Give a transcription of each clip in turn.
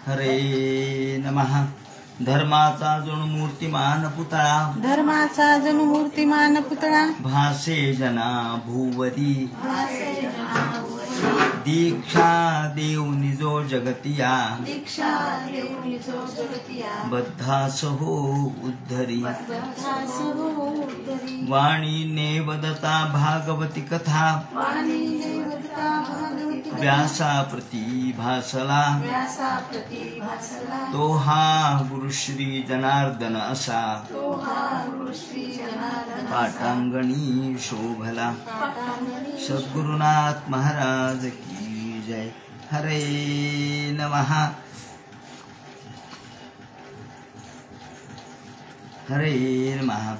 हरे नमः. धर्माचा जणू मूर्तिमान पुतळा, धर्माचा जणू मूर्तिमान पुतळा, भासे जना भूवरी, दीक्षा देव निजो जगतिया, दीक्षा देव निजो जगतिया, बद्धास हो उद्धरी. बद्धास हो उद्धरी. वाणीने वदता भागवती कथा, वाणीने वदता भागवती कथा, व्यासा प्रति भासला, व्यासा प्रति भासला, तो हा गुरु श्री जनार्दन असा, तो हा गुरु श्री जनार्दन असा, पाटांगणी शोभला. पाटांगणी सद्गुरुनाथ महाराज की जय. हरे नमः. हरे नमः.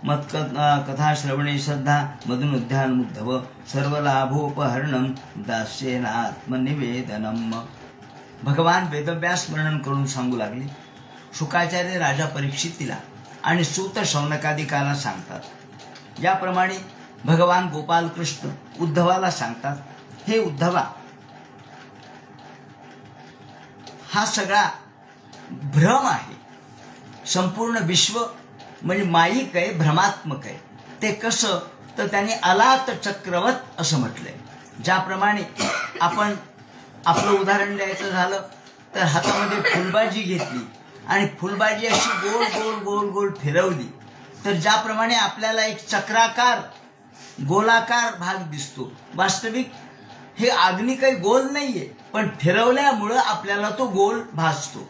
मत कथा श्रवणे श्रद्धा मधुन उद्यान मुग्धव, सर्व लाभोपहरणम दास्येन आत्मनिवेदनम. भगवान वेदव्यास वर्णन करून सांगू लागले. शुकाचार्य राजा परीक्षितीला आणि सूत शौनकादिकाला सांगतात. याप्रमाणे भगवान गोपाल कृष्ण उद्धवाला सांगतात, हे उद्धवा, हा सगळा भ्रम आहे. संपूर्ण विश्व म्हणजे माईक आहे, भ्रमात्मक आहे. ते कसं तर त्याने अलात चक्रवत असं म्हटलंय. ज्याप्रमाणे आपण आपलं उदाहरण द्यायचं झालं तर हातामध्ये फुलबाजी घेतली आणि फुलबाजी अशी गोल गोल गोल गोल फिरवली तर ज्याप्रमाणे आपल्याला एक चक्राकार गोलाकार भाग दिसतो. वास्तविक हे अग्नी काही गोल नाहीये, पण फिरवल्यामुळं आपल्याला तो गोल भासतो,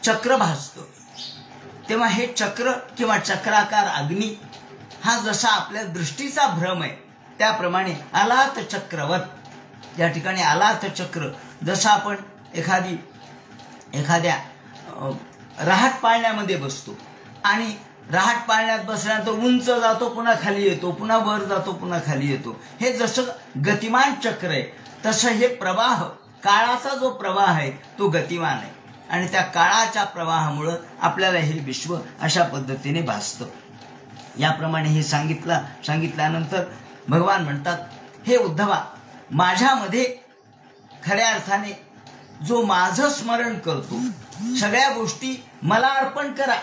चक्र भासतो. तेव्हा हे चक्र किंवा चक्राकार अग्नी हा जसा आपल्या दृष्टीचा भ्रम आहे त्याप्रमाणे अलात चक्रवत, या ठिकाणी अलात चक्र जसं आपण एखाद्या रहाट पाळण्यामध्ये बसतो आणि रहाट पाळण्यात बसल्यानंतर उंच जातो, पुन्हा खाली येतो, पुन्हा वर जातो, पुन्हा खाली येतो. हे जसं गतिमान चक्र आहे तसं हे प्रवाह, काळाचा जो प्रवाह आहे तो गतिमान आहे आणि त्या काळाच्या प्रवाहामुळं आपल्याला हे विश्व अशा पद्धतीने भासतं. याप्रमाणे हे सांगितल्यानंतर भगवान म्हणतात, हे उद्धवा, माझ्यामध्ये खऱ्या अर्थाने जो माझं स्मरण करतो, सगळ्या गोष्टी मला अर्पण करा.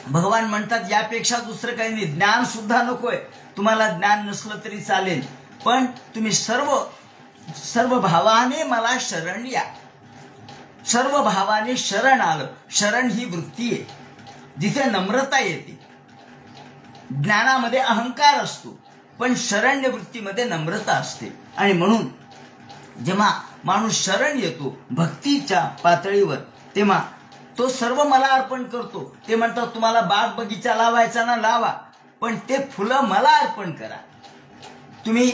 भगवान म्हणतात, यापेक्षा दुसरं काही नाही. ज्ञान सुद्धा नकोय, तुम्हाला ज्ञान नसलं तरी चालेल, पण तुम्ही सर्व भावाने मला शरण या. सर्व भावाने शरण आलं. शरण ही वृत्ती आहे जिथे नम्रता येते. ज्ञानामध्ये अहंकार असतो, पण शरण्य वृत्तीमध्ये नम्रता असते. आणि म्हणून जेव्हा माणूस शरण येतो भक्तीच्या पातळीवर, तेव्हा तो सर्व मला अर्पण करतो. ते म्हणतात, तुम्हाला बाग बगीचा लावायचा ना लावा, पण ते फुलं मला अर्पण करा. तुम्ही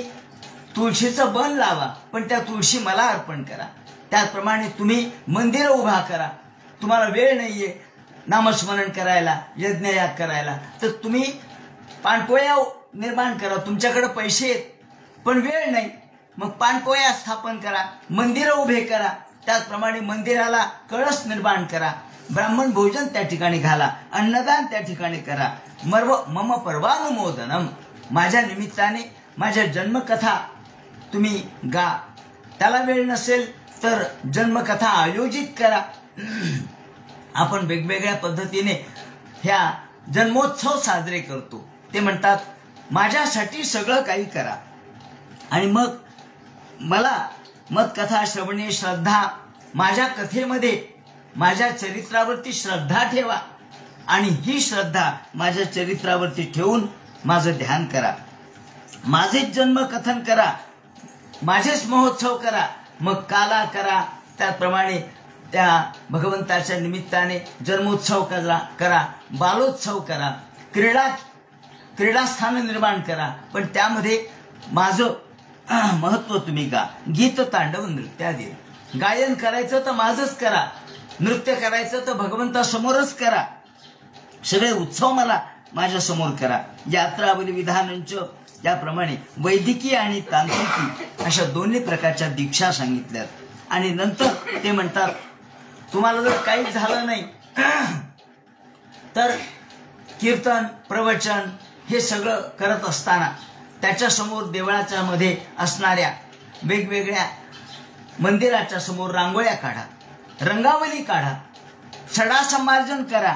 तुळशीचं बन लावा, पण त्या तुळशी मला अर्पण करा. त्याचप्रमाणे तुम्ही मंदिर उभा करा. तुम्हाला वेळ नाहीये नामस्मरण करायला, यज्ञयाग करायला, तर तुम्ही पाणपोया निर्माण करा. तुमच्याकडे पैसे आहेत पण वेळ नाही, मग पाणपोया स्थापन करा, मंदिरं उभे करा. त्याचप्रमाणे मंदिराला कळस निर्माण करा, ब्राह्मण भोजन त्या ठिकाणी घाला, अन्नदान त्या ठिकाणी करा. मम पर्वानुमोदनम, माझ्या निमित्ताने माझ्या जन्मकथा तुम्ही गा. त्याला वेळ नसेल तर जन्मकथा आयोजित करा. आपण वेगवेगळ्या पद्धतीने ह्या जन्मोत्सव साजरे करतो. ते म्हणतात, माझ्यासाठी सगळं काही करा आणि मग मला मतकथा श्रवणे श्रद्धा, माझ्या कथेमध्ये माझ्या चरित्रावरती श्रद्धा ठेवा आणि ही श्रद्धा माझ्या चरित्रावरती ठेवून माझं ध्यान करा. माझेच जन्मकथन करा, माझेच महोत्सव करा, मग काला करा. त्याप्रमाणे त्या भगवंताच्या निमित्ताने जन्मोत्सव करा, बालोत्सव करा, क्रीडास्थान निर्माण करा, पण त्यामध्ये माझं महत्व तुम्ही गा. गीत तांडव नृत्यादी, गायन करायचं तर माझंच करा, नृत्य करायचं तर भगवंतासमोरच करा. सगळे उत्सव मला माझ्या समोर करा. यात्रावली विधानांच, याप्रमाणे वैदिकी आणि तांत्रिकी अशा दोन्ही प्रकारच्या दीक्षा सांगितल्यात. आणि नंतर ते म्हणतात, तुम्हाला जर काही झालं नाही तर कीर्तन प्रवचन हे सगळं करत असताना त्याच्यासमोर देवळाच्या मध्ये असणाऱ्या वेगवेगळ्या मंदिराच्या समोर रांगोळ्या काढा, रंगावली काढा, सडा संमार्जन करा,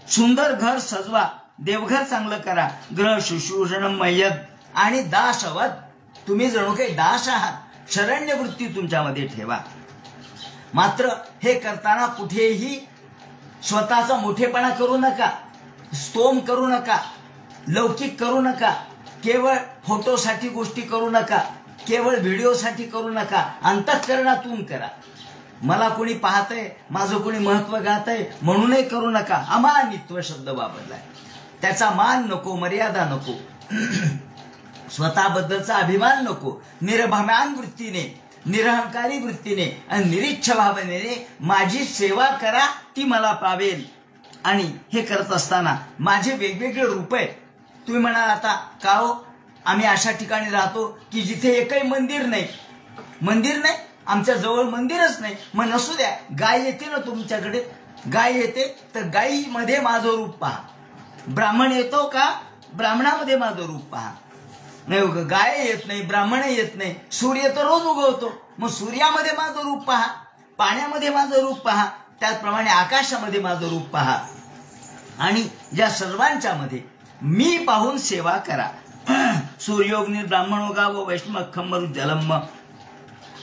सुंदर घर सजवा, देवघर चांगलं करा, ग्रह शुश्रूषण मय्यद आणि दासवत. तुम्ही जणू काही दास आहात, शरण्य वृत्ती तुमच्यामध्ये ठेवा. मात्र हे करताना कुठेही स्वतःचा मोठेपणा करू नका, स्तोम करू नका, लौकिक करू नका, केवळ फोटोसाठी गोष्टी करू नका, केवळ व्हिडिओसाठी करू नका. अंतःकरणातून करा. मला कोणी पाहतंय, माझं कोणी महत्व गातंय म्हणूनही करू नका. अमानित्व शब्द वापरलाय. त्याचा मान नको, मर्यादा नको, स्वतःबद्दलचा अभिमान नको. निरभिमान वृत्तीने, निरहंकारी वृत्तीने आणि निरीच्छ भावनेने माझी सेवा करा, ती मला पावेल. आणि हे करत असताना माझे वेगवेगळे रूप आहे. तुम्ही म्हणाल आता का हो, आम्ही अशा ठिकाणी राहतो की जिथे एकही मंदिर नाही. मंदिर नाही, आमच्या जवळ मंदिरच नाही. मग नसू द्या, गाय येते ना तुमच्याकडे, गाय येते तर गायीमध्ये माझं रूप पहा. ब्राह्मण येतो का, ब्राह्मणामध्ये माझं रूप पहा. नाही, गाय येत नाही, ब्राह्मण येत नाही, सूर्य तर रोज उगवतो, मग सूर्यामध्ये माझं रूप पहा, पाण्यामध्ये माझं रूप पहा, त्याचप्रमाणे आकाशामध्ये माझं रूप पहा. आणि या सर्वांच्या मध्ये मी पाहून सेवा करा. सूर्योग्नी ब्राह्मणो गाव वैष्णव खंबरू जलम.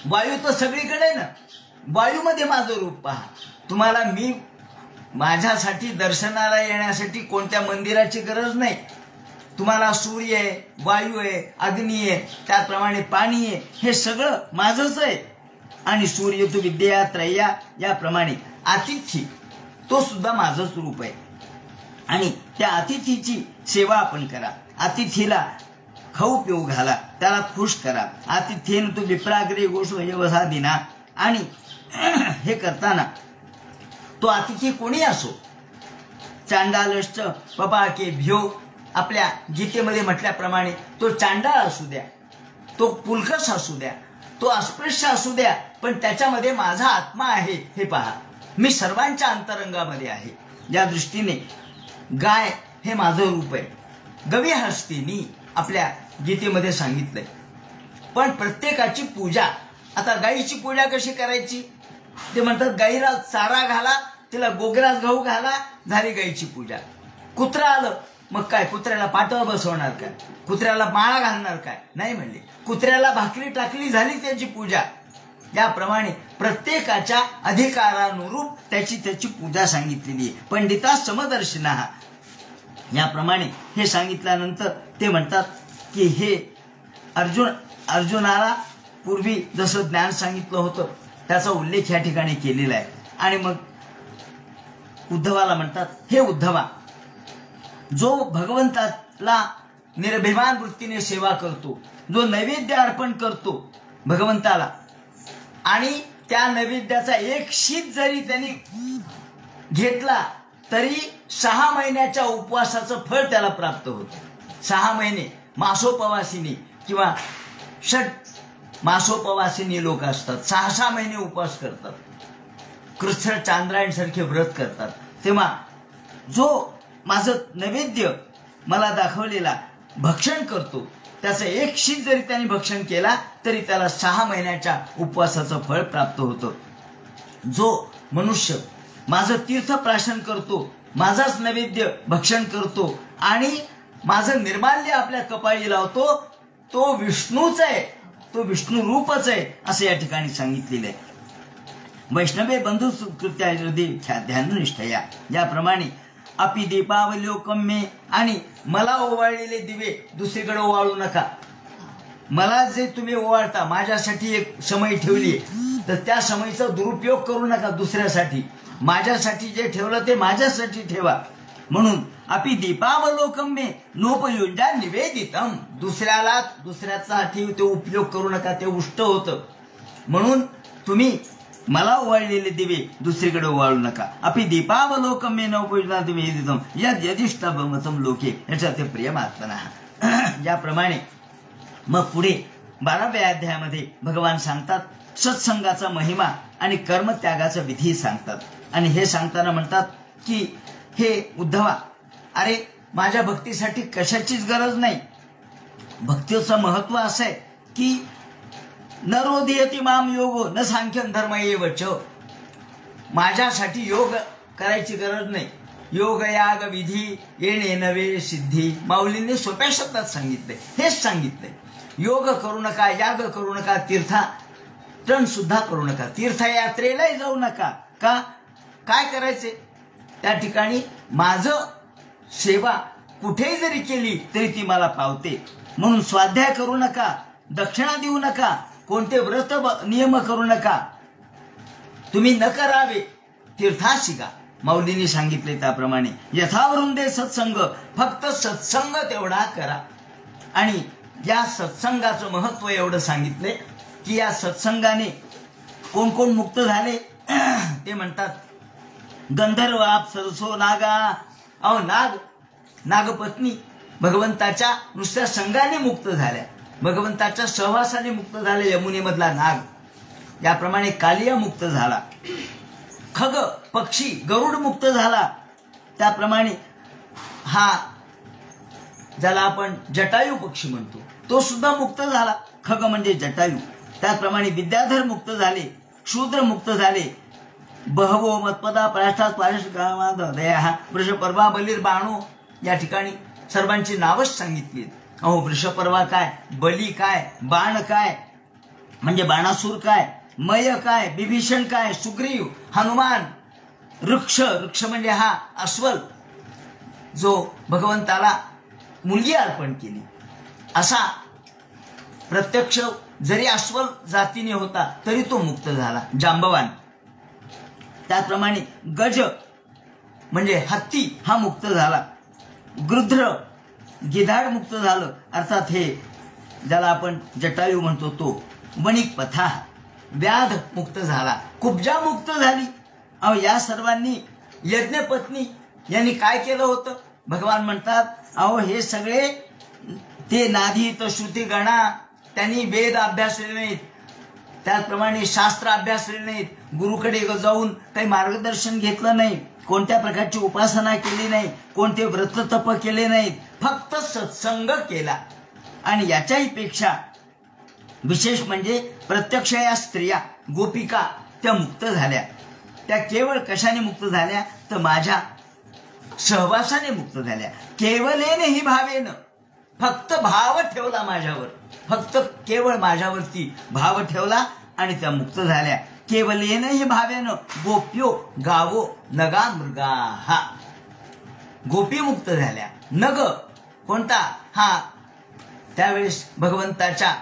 वायू तर सगळीकडे ना, वायूमध्ये माझं रूप पहा. तुम्हाला मी माझ्यासाठी दर्शनाला येण्यासाठी कोणत्या मंदिराची गरज नाही. तुम्हाला सूर्य आहे, वायू आहे, अग्नी आहे, त्याप्रमाणे पाणी आहे, हे सगळं माझंच आहे. आणि सूर्य तो विद्या त्रय्या, याप्रमाणे अतिथी तो सुद्धा माझंच रूप आहे. आणि त्या अतिथीची सेवा आपण करा. अतिथीला खाऊ पिऊ घाला, त्याला खुश करा. अतिथेन तो विप्राग्रे गोष वसा दिना. आणि हे करताना तो अतिथी कोणी असो, चांडालश्च पपाके भ्यो, आपल्या गीतेमध्ये म्हटल्याप्रमाणे तो चांडाळ असू द्या, तो पुलकस असू द्या, तो अस्पृश्य असू द्या, पण त्याच्यामध्ये माझा आत्मा आहे हे पहा. मी सर्वांच्या अंतरंगामध्ये आहे. या दृष्टीने गाय हे माझं रूप आहे. गवी हस्तिनी आपल्या गीतेमध्ये सांगितलंय. पण प्रत्येकाची पूजा, आता गायीची पूजा कशी करायची ते म्हणतात, गाईला चारा घाला, तिला गोग्रास गहू घाला, झाली गायीची पूजा. कुत्रा आलं, मग काय कुत्र्याला पाठवा बसवणार काय, कुत्र्याला माळा घालणार काय, नाही म्हणले. कुत्र्याला भाकरी टाकली, झाली त्याची पूजा. याप्रमाणे प्रत्येकाच्या अधिकारानुरूप त्याची त्याची पूजा सांगितलेली आहे. पंडिता समदर्शिना. याप्रमाणे हे सांगितल्यानंतर ते म्हणतात की हे अर्जुनाला पूर्वी जसं ज्ञान सांगितलं होतं त्याचा उल्लेख या ठिकाणी केलेला आहे. आणि मग उद्धवाला म्हणतात, हे उद्धवा, जो भगवंताला निरभिमान वृत्तीने सेवा करतो, जो नैवेद्य अर्पण करतो भगवंताला, आणि त्या नैवेद्याचा एक शीत जरी त्यांनी घेतला तरी 6 महिन्याच्या उपवासाचं फळ त्याला प्राप्त होतं. 6 महिने मासोपवासिनी किंवा षट मासोपवासिनी लोक असतात, 6 महिने उपवास करतात, कृष्ण चांद्रायण सारखे व्रत करतात. तेव्हा जो माझं नैवेद्य मला दाखवलेला भक्षण करतो, त्याचं एक शीत जरी त्याने भक्षण केला तरी त्याला 6 महिन्याच्या उपवासाचं फळ प्राप्त होतं. जो मनुष्य माझं तीर्थप्राशन करतो, माझाच नैवेद्य भक्षण करतो आणि माझं निर्माल्य आपल्या कपाळी लावतो, तो विष्णूच आहे, तो विष्णू रूपच आहे, असं या ठिकाणी सांगितलेलं आहे. वैष्णवे बंधू कृत्या ध्याननिष्ठया. याप्रमाणे अपि दीपावलोकमे, आणि मला ओवाळलेले दिवे दुसरीकडे ओवाळू नका. मला जे तुम्ही ओवाळता, माझ्यासाठी एक समय ठेवली तर त्या समयीचा दुरुपयोग करू नका दुसऱ्यासाठी. माझ्यासाठी जे ठेवलं ते माझ्यासाठी ठेवा. म्हणून अपि दीपावलोकमे नोपयुज्या निवेदितम. दुसऱ्यासाठी ते उपयोग करू नका, ते उष्ट होतं. म्हणून तुम्ही मला ओवाळलेले दिवे दुसरीकडे ओवाळू नका. अपि दीपावलोकमे नोपयुज्या निवेदितम यद यदिष्टमतम लोके याच्या ते प्रियमात्मनः. याप्रमाणे मग पुढे 12व्या अध्यायामध्ये भगवान सांगतात सत्संगाचा महिमा आणि कर्मत्यागाचा विधी सांगतात. आणि हे सांगताना म्हणतात की हे उद्धवा, अरे माझ्या भक्तीसाठी कशाचीच गरज नाही. भक्तीचं महत्व असं आहे की न रोधयति माम योगो न सांख्यं धर्म एव च. माझ्यासाठी योग करायची गरज नाही. योग याग विधी येणे नवे सिद्धी. माऊलींनी सोप्या शब्दात सांगितले, हेच सांगितले. योग करू नका, याग करू नका, तीर्थाटन सुद्धा करू नका, तीर्थयात्रेलाही जाऊ नका. का? काय करायचे? त्या ठिकाणी माझं सेवा कुठेही जरी केली तरी ती मला पावते. म्हणून स्वाध्याय करू नका, दक्षिणा देऊ नका, कोणते व्रत नियम करू नका, तुम्ही न करावे, तीर्थात शिका. माऊलींनी सांगितले त्याप्रमाणे यथावृंदे सत्संग, फक्त सत्संग तेवढा करा. आणि या सत्संगाचं महत्व एवढं सांगितले की या सत्संगाने कोण कोण मुक्त झाले ते म्हणतात. गंधर्व अप्सरसो नागा. अहो नागपत्नी भगवंताच्या नुसत्या संघाने मुक्त झाल्या, भगवंताच्या सहवासाने मुक्त झाले. यमुनेमधला नाग, याप्रमाणे कालिया मुक्त झाला. खग पक्षी गरुड मुक्त झाला. त्याप्रमाणे हा ज्याला आपण जटायू पक्षी म्हणतो तो सुद्धा मुक्त झाला. खग म्हणजे जटायू. त्याप्रमाणे विद्याधर मुक्त झाले, शूद्र मुक्त झाले. बहवो मतपदा पराष्टात पारशा वृषपर्वा बलीर बाणो. या ठिकाणी सर्वांची नावच सांगितली. अहो वृषपर्वा काय, बली काय, बाण काय म्हणजे बाणासूर काय, मय काय, विभीषण काय, सुग्रीव, हनुमान, वृक्ष म्हणजे हा अस्वल जो भगवंताला मुलगी अर्पण केली, असा प्रत्यक्ष जरी अस्वल जातीने होता तरी तो मुक्त झाला, जांबवान. त्याप्रमाणे गज म्हणजे हत्ती हा मुक्त झाला. गृध्र गिधाड मुक्त झालं, अर्थात हे ज्याला आपण जटायू म्हणतो तो. वणिक पथा व्याध मुक्त झाला, कुब्जा मुक्त झाली. अहो या सर्वांनी यज्ञपत्नी यांनी काय केलं होतं? भगवान म्हणतात अहो हे सगळे ते नाधी तर श्रुती गणा, त्यांनी वेद अभ्यासले नाहीत, त्याचप्रमाणे शास्त्र अभ्यासले नाहीत, गुरुकडे जाऊन काही मार्गदर्शन घेतलं नाही, कोणत्या प्रकारची उपासना केली नाही, कोणते व्रत तप केले नाहीत, फक्त सत्संग केला. आणि याच्याही पेक्षा विशेष म्हणजे प्रत्यक्ष या स्त्रिया गोपिका त्या मुक्त झाल्या. त्या केवळ कशाने मुक्त झाल्या तर माझ्या सहवासाने मुक्त झाल्या. केवलेने ही भावेन, फक्त भाव ठेवला माझ्यावर, फक्त केवळ माझ्यावरती भाव ठेवला आणि त्या मुक्त झाल्या. केवलेन ही भावेन गोप्यो गावो नगा मृगा. गोपी मुक्त झाल्या. नग कोणता? हा त्यावेळेस भगवंताच्या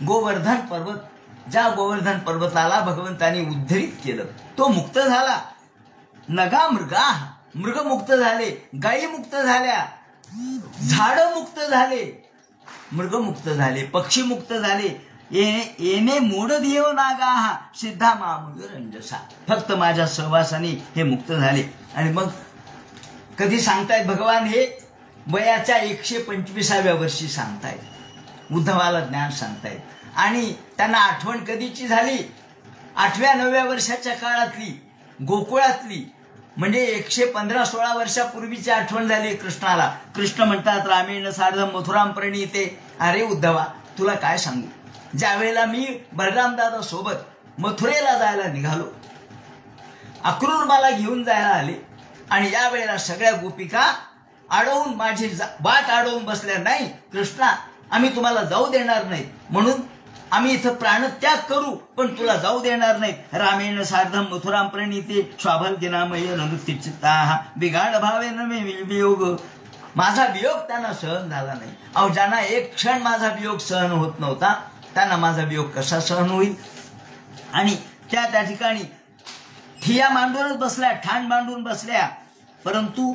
गोवर्धन पर्वत, ज्या गोवर्धन पर्वताला भगवंताने उद्धरित केलं तो मुक्त झाला. नगा मृगा, मृग मुक्त झाले, गायी मुक्त झाल्या, झाड मुक्त झाले, मृग मुक्त झाले, पक्षी मुक्त झाले. येणे मोड देव नागा सिद्धा मामुग रंजसा. फक्त माझ्या सहवासाने हे मुक्त झाले. आणि मग कधी सांगतायत भगवान हे वयाच्या 125व्या वर्षी सांगतायत, उद्धवाला ज्ञान सांगतायत. आणि त्यांना आठवण कधीची झाली? 8व्या-9व्या वर्षाच्या काळातली, गोकुळातली, म्हणजे 115-16 वर्षापूर्वीची आठवण झाली कृष्णाला. कृष्ण म्हणतात रामेण सार्धम मथुराम प्रणीते. अरे उद्धवा तुला काय सांगू, ज्या वेळेला मी बलरामदादा सोबत मथुरेला जायला निघालो, अक्रूर मला घेऊन जायला आले आणि या वेळेला सगळ्या गोपिका अडवून माझी वाट अडवून बसल्या. नाही कृष्णा, आम्ही तुम्हाला जाऊ देणार नाही, म्हणून आम्ही इथं प्राणत्याग करू पण तुला जाऊ देणार नाही. रामेण सार्धम मथुराम प्रणीते स्वाभलगिनामय ननुतिचित्ता बिघाड भावे नमे वियोग. माझा वियोग त्यांना सहन झाला नाही. अहो ज्यांना एक क्षण माझा वियोग सहन होत नव्हता त्यांना माझा वियोग कसा सहन होईल? आणि त्या ठिकाणी ठिया मांडूनच बसल्या, ठाण मांडून बसल्या. परंतु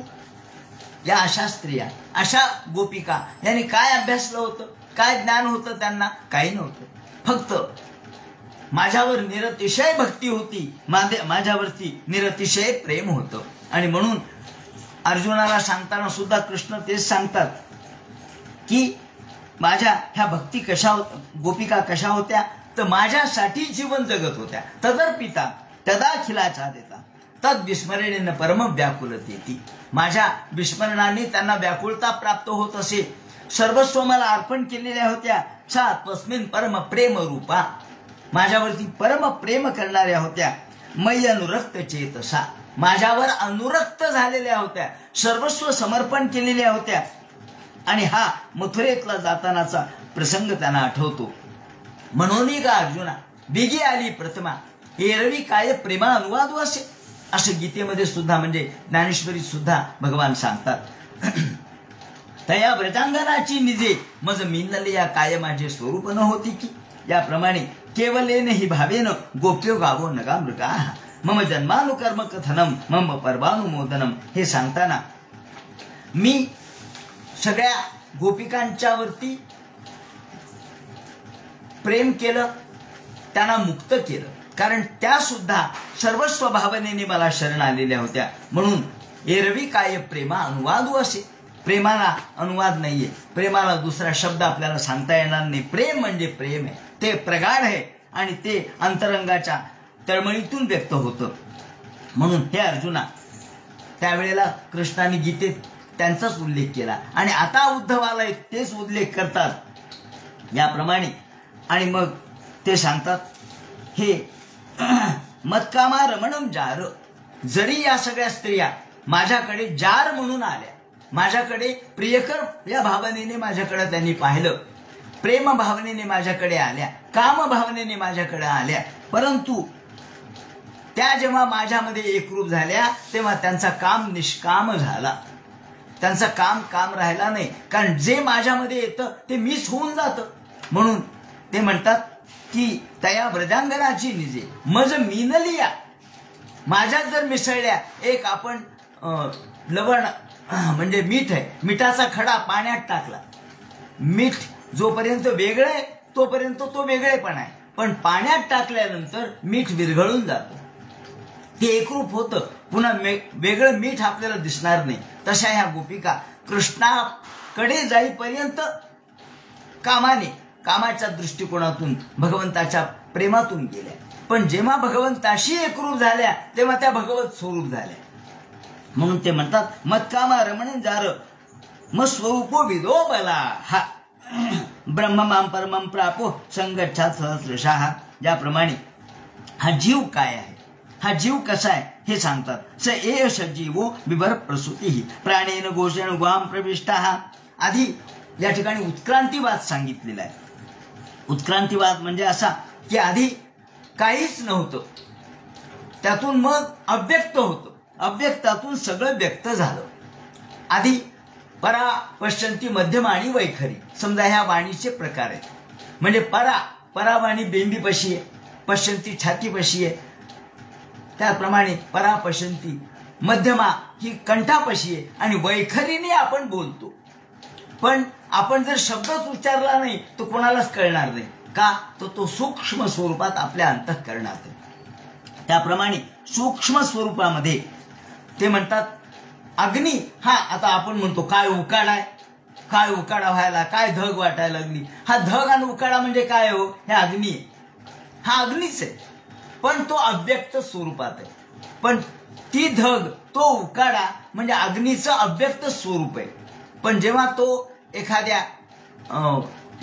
या अशा स्त्रिया, अशा गोपिका यांनी काय अभ्यासलं होतं, काय ज्ञान होतं त्यांना? काही नव्हतं. फक्त माझ्यावर निरतिशय भक्ती होती, माझ्यावरती निरतिशय प्रेम होतं. आणि म्हणून अर्जुनाला सांगताना सुद्धा कृष्ण तेच सांगतात की माझ्या ह्या भक्ती कशा होत्या, गोपिका कशा होत्या तर माझ्यासाठी जीवन जगत होत्या. तदर्पिता तदाखिलाचा देता तद विस्मरणेन परम व्याकुलतेती. माझ्या विस्मरणाने त्यांना व्याकुलता प्राप्त होत असे. सर्वस्व मला अर्पण केलेल्या होत्या. सा तस्मिन परम प्रेम रूपा. माझ्यावरती परम प्रेम करणाऱ्या होत्या. मय्य अनुरक्त चेतसा, माझ्यावर अनुरक्त झालेल्या होत्या, सर्वस्व समर्पण केलेल्या होत्या. आणि हा मथुरेतला जातानाचा प्रसंग त्यांना आठवतो. म्हणून का अर्जुना बिगी आली प्रथमा, एरवी काय प्रेमा अनुवाद असे, असं गीतेमध्ये सुद्धा म्हणजे ज्ञानेश्वरीत सुद्धा भगवान सांगतात. तया व्रजांगनाची निजे मज मिनले या काय माझे स्वरूप न होती की. याप्रमाणे केवलेन हि भावेन गोप्यो गावो नगा मृगा मम जन्मानुकर्म कथनम मम पर्वानुमोदनम. हे सांगताना मी सगळ्या गोपिकांच्या वरती प्रेम केलं, त्यांना मुक्त केलं, कारण त्या सुद्धा सर्वस्व भावनेने मला शरण आलेल्या होत्या. म्हणून एरवी काय प्रेमा अनुवादू असे, प्रेमाला अनुवाद नाहीये, प्रेमाला दुसरा शब्द आपल्याला सांगता येणार नाही. प्रेम म्हणजे प्रेम आहे, ते प्रगाढ आहे आणि ते अंतरंगाच्या तळमळीतून व्यक्त होतं. म्हणून हे अर्जुना, त्यावेळेला कृष्णाने गीतेत त्यांचाच उल्लेख केला आणि आता उद्धवाला तेच उल्लेख करतात याप्रमाणे. आणि मग ते सांगतात, हे मत्कामा रमणम जार, जरी या सगळ्या स्त्रिया माझ्याकडे जार म्हणून आल्या, माझ्याकडे प्रियकर या भावनेने माझ्याकडे त्यांनी पाहिलं, प्रेम भावनेने माझ्याकडे आल्या, काम भावनेने माझ्याकडे आल्या, परंतु त्या जेव्हा माझ्यामध्ये एकरूप झाल्या तेव्हा त्यांचा काम निष्काम झाला, त्यांचा काम राहिला नाही. कारण जे माझ्यामध्ये येतं ते मीच होऊन जातं. म्हणून ते म्हणतात की तया व्रजांगनाची निजे मज मिनलिया, माझ्यात जर मिसळल्या, एक आपण लवण म्हणजे मीठ आहे, मिठाचा खडा पाण्यात टाकला, मीठ जोपर्यंत वेगळं आहे तोपर्यंत तो वेगळेपण आहे, पण पाण्यात टाकल्यानंतर मीठ विरघळून जातं, ते एकरूप होतं, पुन्हा वेगळं मीठ आपल्याला दिसणार नाही. तशा ह्या गोपिका कृष्णाकडे जाईपर्यंत कामाच्या दृष्टिकोनातून भगवंताच्या प्रेमातून गेल्या, पण जेव्हा भगवंताशी एकरूप झाल्या तेव्हा त्या भगवत स्वरूप झाल्या. म्हणून ते म्हणतात मत्कामा रमण जार मग स्वरूपो विदो बला हा ब्रह्ममाम परमम प्रापो संगच्छात सहस्रशः. ज्याप्रमाणे हा जीव काय आहे, हा जीव कसा आहे हे सांगतात. स एष जीवो विभर प्रसूती प्राणेन घोषेण ग्वाम प्रविष्टा. आधी या ठिकाणी उत्क्रांतीवाद सांगितलेला आहे. उत्क्रांतीवाद म्हणजे असा की आधी काहीच नव्हतं, त्यातून मग अव्यक्त होतं, अव्यक्तातून सगळं व्यक्त झालं. आधी परा पश्चंती मध्यम आणि वैखरी, समजा ह्या वाणीचे प्रकार आहेत. म्हणजे परावाणी बेंबीपाशी आहे, पश्चंती छातीपाशी आहे, त्याप्रमाणे परा पश्चंती मध्यमा ही कंठापाशी आहे आणि वैखरीने आपण बोलतो. पण आपण जर शब्दच उच्चारला नाही तर कोणालाच कळणार नाही, का तर तो सूक्ष्म स्वरूपात आपल्या अंतःकरणात आहे. त्याप्रमाणे सूक्ष्म स्वरूपामध्ये ते म्हणतात अग्नी. हा आता आपण म्हणतो काय उकाडा आहे, काय उकाडा व्हायला, काय धग वाटायला लागली. हा धग आणि उकाडा म्हणजे काय हो, हे अग्नी आहे, हा अग्नीच आहे, पण तो अव्यक्त स्वरूपात आहे. पण ती धग, तो उकाडा म्हणजे अग्नीचं अव्यक्त स्वरूप आहे. पण जेव्हा तो एखाद्या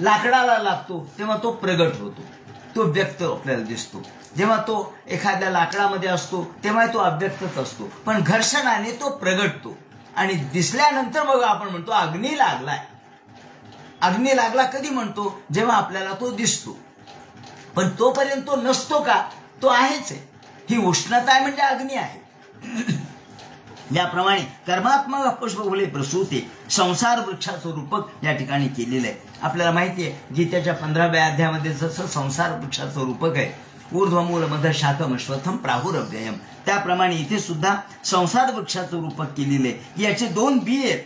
लाकडाला लागतो तेव्हा तो प्रगट होतो, तो व्यक्त आपल्याला दिसतो. जेव्हा तो एखाद्या लाकडामध्ये असतो तेव्हा तो अव्यक्तच असतो, पण घर्षणाने तो प्रगटतो आणि दिसल्यानंतर बघा आपण म्हणतो अग्नी लागलाय. अग्नी लागला कधी म्हणतो, जेव्हा आपल्याला तो दिसतो, पण तोपर्यंत तो नसतो का, तो आहेच आहे. ही उष्णता आहे म्हणजे अग्नी आहे. याप्रमाणे कर्मात्मक पुष्पफुले प्रसूते संसार वृक्षाचं रूपक या ठिकाणी केलेलं आहे. आपल्याला माहिती आहे गीतेच्या 15व्या अध्यायामध्ये जसं संसार वृक्षाचं रूपक आहे, ऊर्ध्वमूल मध्य शाखम अश्वत्थम प्राहुरव्ययम, त्याप्रमाणे इथे सुद्धा संसार वृक्षाचं रूपक केलेलं आहे. याचे 2 बी आहेत.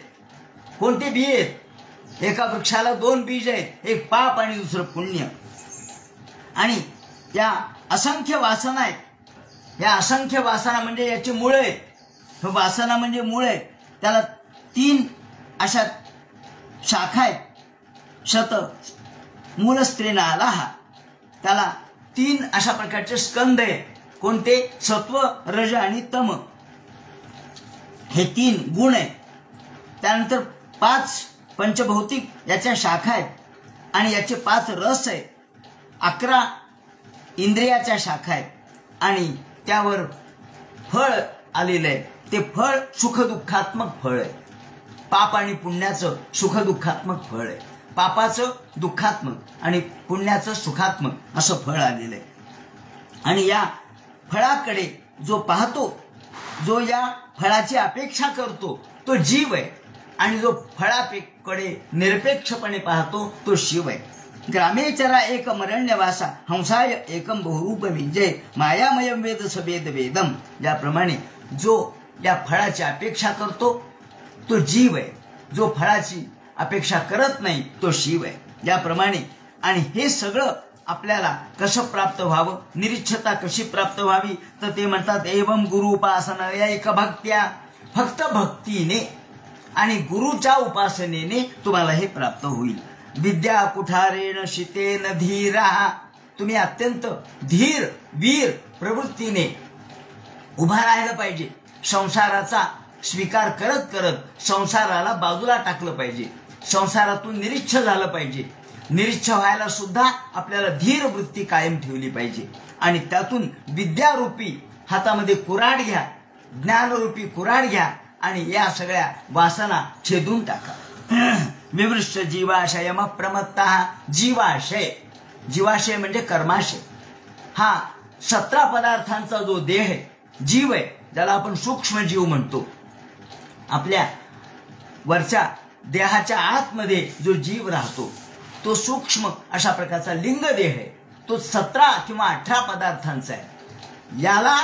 कोणते बी आहेत? एका वृक्षाला 2 बीज आहेत, एक पाप आणि दुसरं पुण्य. आणि या असंख्य वासना आहेत. या असंख्य वासना म्हणजे याची मुळे आहेत. वासना म्हणजे मूळ आहे, त्याला 3 अशा शाखा आहेत. शत मूलस्त्रीना आला, त्याला 3 अशा प्रकारचे स्कंद आहेत. कोणते? सत्व, रज आणि तम, हे 3 गुण आहेत. त्यानंतर 5 पंचभौतिक याच्या शाखा आहेत आणि याचे 5 रस आहेत. 11 इंद्रियाच्या शाखा आहेत आणि त्यावर फळ आलेलं आहे. ते फळ सुखदुःखात्मक फळ आहे. पाप आणि पुण्याचं सुखदुःखात्मक फळ आहे. पापाचं दुःखात्मक आणि पुण्याचं सुखात्मक असं फळ आलेलं आहे. आणि या फळाकडे जो पाहतो, जो या फळाची अपेक्षा करतो तो जीव आहे आणि जो फळाकडे निरपेक्षपणे पाहतो तो शिव आहे. ग्रामेचरा एकमरण्यवासा हंसाय एकम बहुरूप विजय मायामयम वेद सवेद वेदम. ज्याप्रमाणे जो या फळाची अपेक्षा करतो तो जीव आहे, जो फळाची अपेक्षा करत नाही तो शिव आहे. ज्याप्रमाणे आणि हे सगळं आपल्याला कसं प्राप्त व्हावं, निरीच्छता कशी प्राप्त व्हावी, तर ते म्हणतात एवं गुरु उपासना या एक भक्त्या, फक्त भक्तीने आणि गुरुच्या उपासनेने तुम्हाला हे प्राप्त होईल. विद्या कुठारेण शितेन धीरा, तुम्ही अत्यंत धीर वीर प्रवृत्तीने उभा राहिलं पाहिजे. संसाराचा स्वीकार करत करत संसाराला बाजूला टाकलं पाहिजे. संसारातून निरीच्छ झालं पाहिजे. निरीच्छ व्हायला सुद्धा आपल्याला धीर वृत्ती कायम ठेवली पाहिजे आणि त्यातून विद्यारूपी हातामध्ये कुऱ्हाड घ्या, ज्ञानरूपी कुऱ्हाड घ्या आणि या सगळ्या वासना छेदून टाका. विवृष्ट जीवाशयम प्रमत्ता. जीवाशय, जीवाशय म्हणजे कर्माशय. हा 17 पदार्थांचा जो देह आहे, जीव आहे, ज्याला आपण सूक्ष्म जीव म्हणतो. आपल्या वरच्या देहाच्या आतमध्ये जो जीव राहतो तो सूक्ष्म अशा प्रकारचा लिंग देह आहे. तो 17 किंवा 18 पदार्थांचा आहे. याला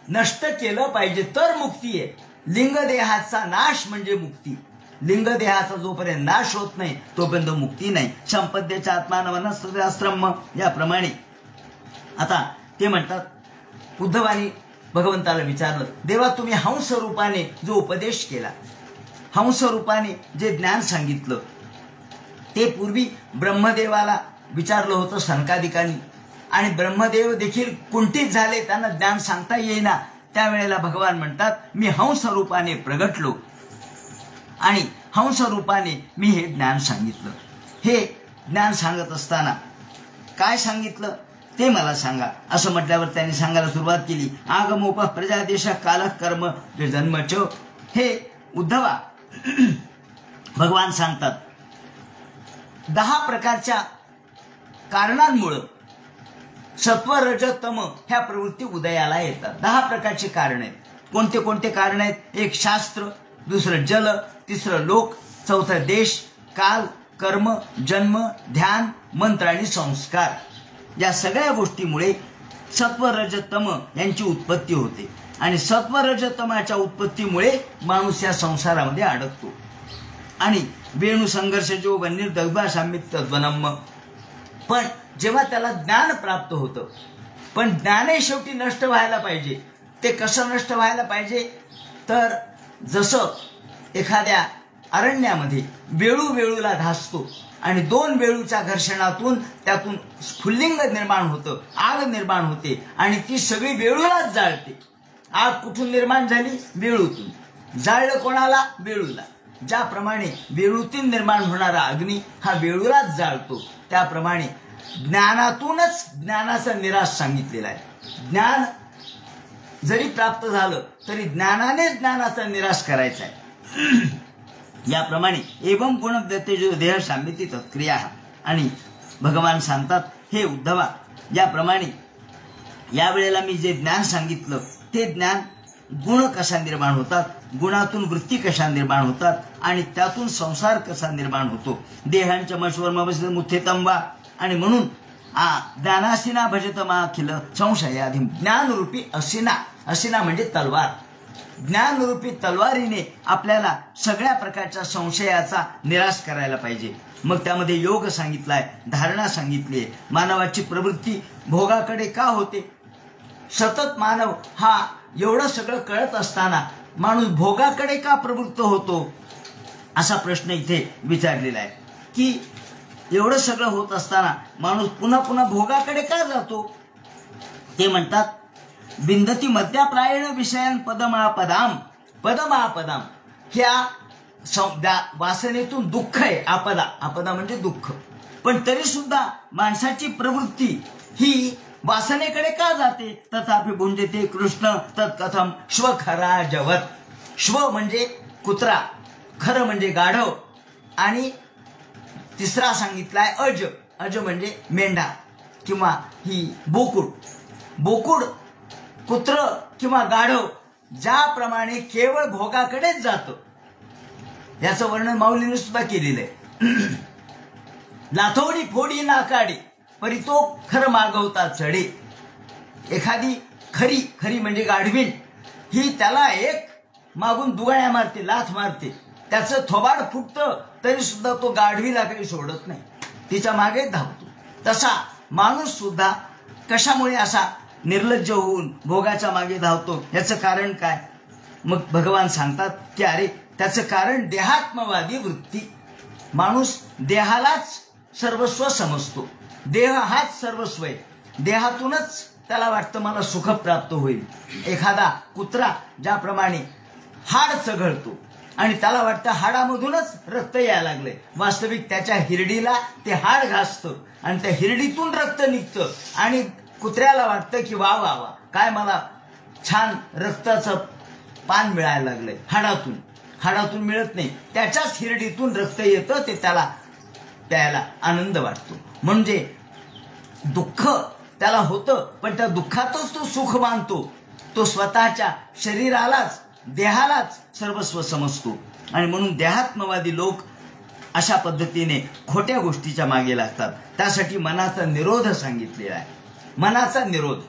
नष्ट केलं पाहिजे तर मुक्ती आहे. लिंगदेहाचा नाश म्हणजे मुक्ती. लिंगदेहाचा जोपर्यंत नाश होत नाही तोपर्यंत मुक्ती नाही. संपद्येच्या आत्मान वनस्पतीशास्त्रम याप्रमाणे. आता ते म्हणतात उद्धवानी भगवंताला विचारलं, देवा तुम्ही हंस रूपाने जो उपदेश केला, हंस रूपाने जे ज्ञान सांगितलं, ते पूर्वी ब्रह्मदेवाला विचारलं होतं सनकादिकांनी आणि ब्रह्मदेव देखील कुंठित झाले, त्यांना ज्ञान सांगता येईना. त्यावेळेला भगवान म्हणतात मी हंस रूपाने प्रगटलो आणि हंस रूपाने मी हे ज्ञान सांगितलं. हे ज्ञान सांगत असताना काय सांगितलं ते मला सांगा. असं म्हटल्यावर त्यांनी सांगायला सुरुवात केली. आगमोप प्रजादेश काल कर्म जन्मच. हे उद्धवा भगवान सांगतात 10 प्रकारच्या कारणांमुळं सत्व रज तम ह्या प्रवृत्ती उदयाला येतात. 10 प्रकारची कारण आहेत. कोणते कोणते कारण आहेत? एक शास्त्र, दुसरं जल, तिसरं लोक, चौथं देश, काल, कर्म, जन्म, ध्यान, मंत्र आणि संस्कार. या सगळ्या गोष्टीमुळे सत्व रज तम यांची उत्पत्ती होते आणि सत्व रज तमाच्या उत्पत्तीमुळे माणूस या संसारामध्ये अडकतो. आणि वेणू संघर्ष जो निर्दग्धा सामित तद्वनम. पण जेव्हा त्याला ज्ञान प्राप्त होतं, पण ज्ञानही शेवटी नष्ट व्हायला पाहिजे. ते कसं नष्ट व्हायला पाहिजे तर जसं एखाद्या अरण्यामध्ये वेळू वेळूला घासतो आणि 2 वेळूच्या घर्षणातून त्यातून स्फुल्लिंग निर्माण होतं, आग निर्माण होते आणि ती सगळी वेळूलाच जाळते. आग कुठून निर्माण झाली? वेळूतून. जाळलं कोणाला? वेळूला. ज्याप्रमाणे वेळूतून निर्माण होणारा अग्नी हा वेळूलाच जाळतो, त्याप्रमाणे ज्ञानातूनच ज्ञानाचा निराश सांगितलेला आहे. ज्ञान जरी प्राप्त झालं तरी ज्ञानाने ज्ञानाचा निराश करायचा आहे. याप्रमाणे एवं गुण जो देह सामिती तत्क्रिया. आणि भगवान सांगतात हे उद्धवा, याप्रमाणे यावेळेला मी जे ज्ञान सांगितलं ते ज्ञान गुण कसा निर्माण होतात, गुणातून वृत्ती कशा निर्माण होतात आणि त्यातून संसार कसा निर्माण होतो. देहांच्या मश्वर्म मुथ्यतम वा. आणि म्हणून ज्ञानासिना भजतमा अखिल संशयाधी. ज्ञानरूपी असिना, असिना म्हणजे तलवार. ज्ञानरूपी तलवारीने आपल्याला सगळ्या प्रकारच्या संशयाचा निराश करायला पाहिजे. मग त्यामध्ये योग सांगितलाय, धारणा सांगितली आहे. मानवाची प्रवृत्ती भोगाकडे का होते? सतत मानव हा एवढं सगळं कळत असताना माणूस भोगाकडे का प्रवृत्त होतो असा प्रश्न इथे विचारलेला आहे. की एवढं सगळं होत असताना माणूस पुन्हा पुन्हा भोगाकडे का जातो? ते म्हणतात बिंदती मध्याप्रायण विषयान पदमापदाम. पदमापदाम ह्या वासनेतून दुःख आहे. आपदा, आपदा म्हणजे दुःख. पण तरी सुद्धा माणसाची प्रवृत्ती ही वासनेकडे का जाते? तथापि भुंजते कृष्ण तत्कथम श्वखराजवत. श्व म्हणजे कुत्रा, खर म्हणजे गाढव, आणि तिसरा सांगितलाय अज. अज म्हणजे मेंढा किंवा ही बोकुड. बोकुड, कुत्र किंवा गाढव ज्याप्रमाणे केवळ भोगाकडेच जातं, याचं वर्णन माऊलीने सुद्धा केलेलं आहे. लाथोडी फोडी नाकाडी परी तो खर मागवता चढे. एखादी खरी, खरी म्हणजे गाढवीन, ही त्याला एक मागून दुगाड्या मारते, लाथ मारते, त्याचं थोबाड फुटतं तरी सुद्धा तो गाढवीला काही सोडत नाही, तिच्या मागे धावतो. तसा माणूस सुद्धा कशामुळे असा निर्लज्ज होऊन भोगाच्या मागे धावतो, याचं कारण काय? मग भगवान सांगतात की अरे त्याचं कारण देहात्मवादी वृत्ती. माणूस देहालाच सर्वस्व समजतो, देह हाच सर्वस्व आहे, देहातूनच त्याला वाटतं मला सुख प्राप्त होईल. एखादा कुत्रा ज्याप्रमाणे हाड चघळतो आणि त्याला वाटतं हाडामधूनच रक्त यायला लागलंय, वास्तविक त्याच्या हिरडीला ते हाड घासतं आणि त्या हिरडीतून रक्त निघतं आणि कुत्र्याला वाटतं की वा वा वा, काय मला छान रक्ताचं पान मिळायला लागलंय. हाडातून मिळत नाही, त्याच्याच हिरडीतून रक्त येतं, ते त्याला प्यायला आनंद वाटतो. म्हणजे दुःख त्याला होतं, पण त्या दुःखातच तो सुख मानतो. तो स्वतःच्या शरीरालाच, देहालाच सर्वस्व समजतो. आणि म्हणून देहात्मवादी लोक अशा पद्धतीने खोट्या गोष्टीच्या मागे लागतात. त्यासाठी मनाचा निरोध सांगितलेला आहे. मनाचा निरोध,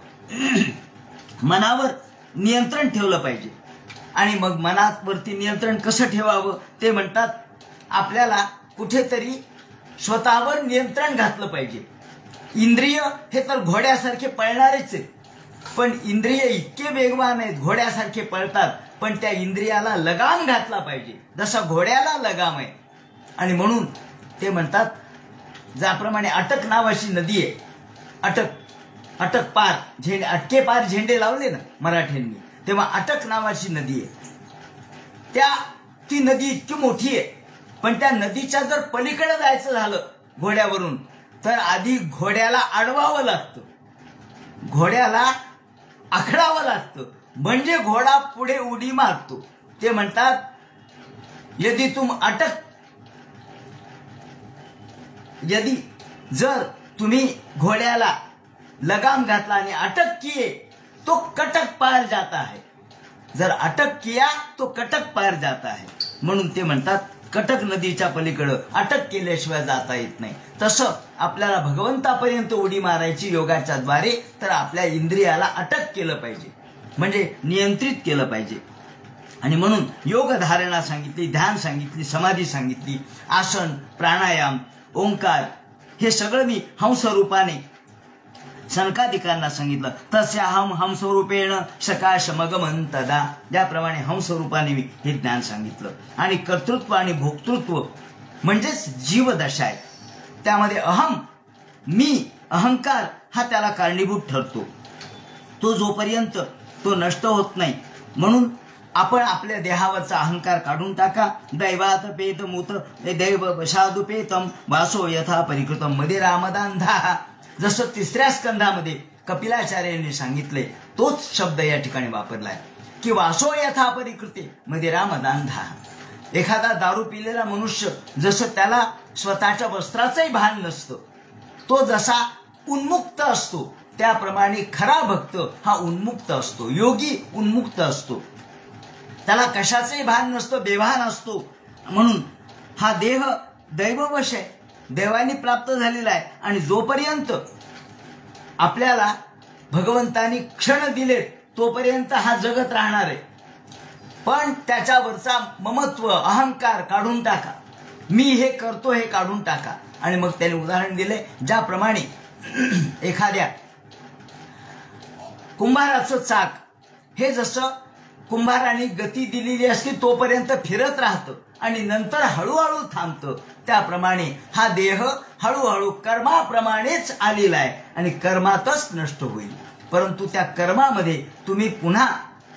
मनावर नियंत्रण ठेवलं पाहिजे. आणि मग मनावरती नियंत्रण कसं ठेवावं ते म्हणतात, आपल्याला कुठेतरी स्वतःवर नियंत्रण घातलं पाहिजे. इंद्रिय हे तर घोड्यासारखे पळणारेच आहेत, पण इंद्रिय इतके वेगवान आहेत, घोड्यासारखे पळतात, पण त्या इंद्रियाला लगाम घातला पाहिजे, जसा घोड्याला लगाम आहे. आणि म्हणून ते म्हणतात, ज्याप्रमाणे अटक नावाची नदी आहे, अटक पार, अटके पार झेंडे लावले ना मराठ्यांनी, तेव्हा अटक नावाची नदी आहे. ती नदी इतकी मोठी आहे, पण त्या नदीच्या जर पलीकडे जायचं झालं घोड्यावरून, तर आधी घोड्याला अडवावं लागतं, घोड्याला आखडावं लागतं, म्हणजे घोडा पुढे उडी मारतो. ते म्हणतात, यदि जर तुम्ही घोड्याला लगाम घातला आणि अटक किए तो कटक पार जाता है, जर अटक किया तो कटक पार जाता है. म्हणून ते म्हणतात, कटक नदीच्या पलीकडं अटक केल्याशिवाय जाता येत नाही. तसं आपल्याला भगवंतापर्यंत उडी मारायची योगाच्या द्वारे, तर आपल्या इंद्रियाला अटक केलं पाहिजे, म्हणजे नियंत्रित केलं पाहिजे. आणि म्हणून योग धारणा सांगितली, ध्यान सांगितली, समाधी सांगितली, आसन, प्राणायाम, ओंकार, हे सगळं मी हंसरूपाने सनकादिकांना सांगितलं. तस्याहम हंसरूपेण सकाशमगमंतदा, ज्याप्रमाणे हंसरूपाने मी हे ज्ञान सांगितलं. आणि कर्तृत्व आणि भोक्तृत्व म्हणजेच जीवदशा आहे, त्यामध्ये अहम, मी, अहंकार हा त्याला कारणीभूत ठरतो. तो जोपर्यंत तो नष्ट होत नाही, म्हणून आपण आपल्या देहावरचा अहंकार काढून टाका. दैवात पेत मूत दैव साधुपेतम वासो यथा परिकृतम मध्ये रामदांधा, जसं तिसऱ्या स्कंधामध्ये कपिलाचार्यांनी सांगितले, तोच शब्द या ठिकाणी वापरलाय की वासो यथा परिकृते मध्ये रामदांधा. एखादा दारू पिलेला मनुष्य, जसं त्याला स्वतःच्या वस्त्राचंही भान नसतं, तो जसा उन्मुक्त असतो, त्याप्रमाणे खरा भक्त हा उन्मुक्त असतो, योगी उन्मुक्त असतो, त्याला कशाचंही भान नसतं, बेभान असतो. म्हणून हा देह दैववश आहे, देवाने प्राप्त झालेला आहे. आणि जोपर्यंत आपल्याला भगवंतानी क्षण दिले तोपर्यंत हा जगत राहणार आहे. पण त्याच्यावरचा ममत्व, अहंकार काढून टाका, मी हे करतो हे काढून टाका. आणि मग त्याने उदाहरण दिले, ज्याप्रमाणे एखाद्या कुंभाराचं चाक हे जसं कुंभाराने गती दिलेली असते तोपर्यंत फिरत राहतं आणि नंतर हळूहळू थांबतं, त्याप्रमाणे हा देह हळूहळू कर्माप्रमाणेच आलेला आहे आणि कर्मातच नष्ट होईल. परंतु त्या कर्मामध्ये तुम्ही पुन्हा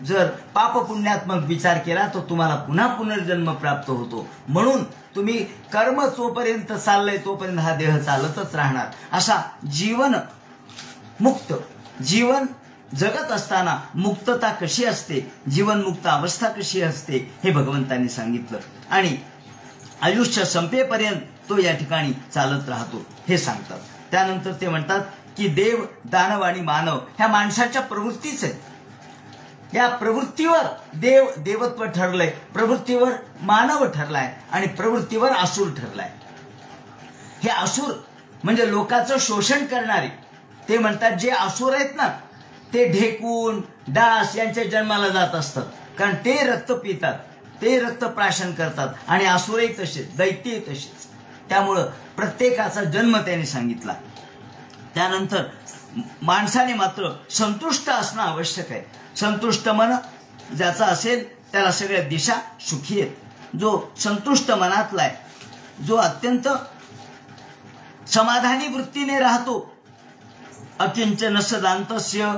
जर पापपुण्यात्मक विचार केला तर तुम्हाला पुन्हा पुनर्जन्म प्राप्त होतो. म्हणून तुम्ही कर्म जोपर्यंत चाललंय तोपर्यंत हा देह चालतच राहणार. असा जीवन मुक्त जीवन जगत असताना मुक्तता कशी असते, जीवनमुक्त अवस्था कशी असते हे भगवंतांनी सांगितलं. आणि आयुष्य संपेपर्यंत तो या ठिकाणी चालत राहतो हे सांगतात. त्यानंतर ते म्हणतात की देव, दानव आणि मानव ह्या माणसाच्या प्रवृत्तीच आहेत. या प्रवृत्तीवर देवत्व ठरलंय, प्रवृत्तीवर मानव ठरलाय आणि प्रवृत्तीवर असुर ठरलाय. हे असुर म्हणजे लोकांचं शोषण करणारे. ते म्हणतात जे असुर आहेत ना ते ढेकून, डास यांच्या जन्माला जात असतात, कारण ते रक्त पितात, ते रक्त प्राशन करतात आणि असुरही तसेच, दैत्यही तसेच. त्यामुळं प्रत्येकाचा जन्म त्यांनी सांगितला. त्यानंतर माणसाने मात्र संतुष्ट असणं आवश्यक आहे. संतुष्ट मन ज्याचा असेल त्याला सगळ्या दिशा सुखी आहेत. जो संतुष्ट मनातला आहे, जो अत्यंत समाधानी वृत्तीने राहतो, अकिंचन सदांतस्य,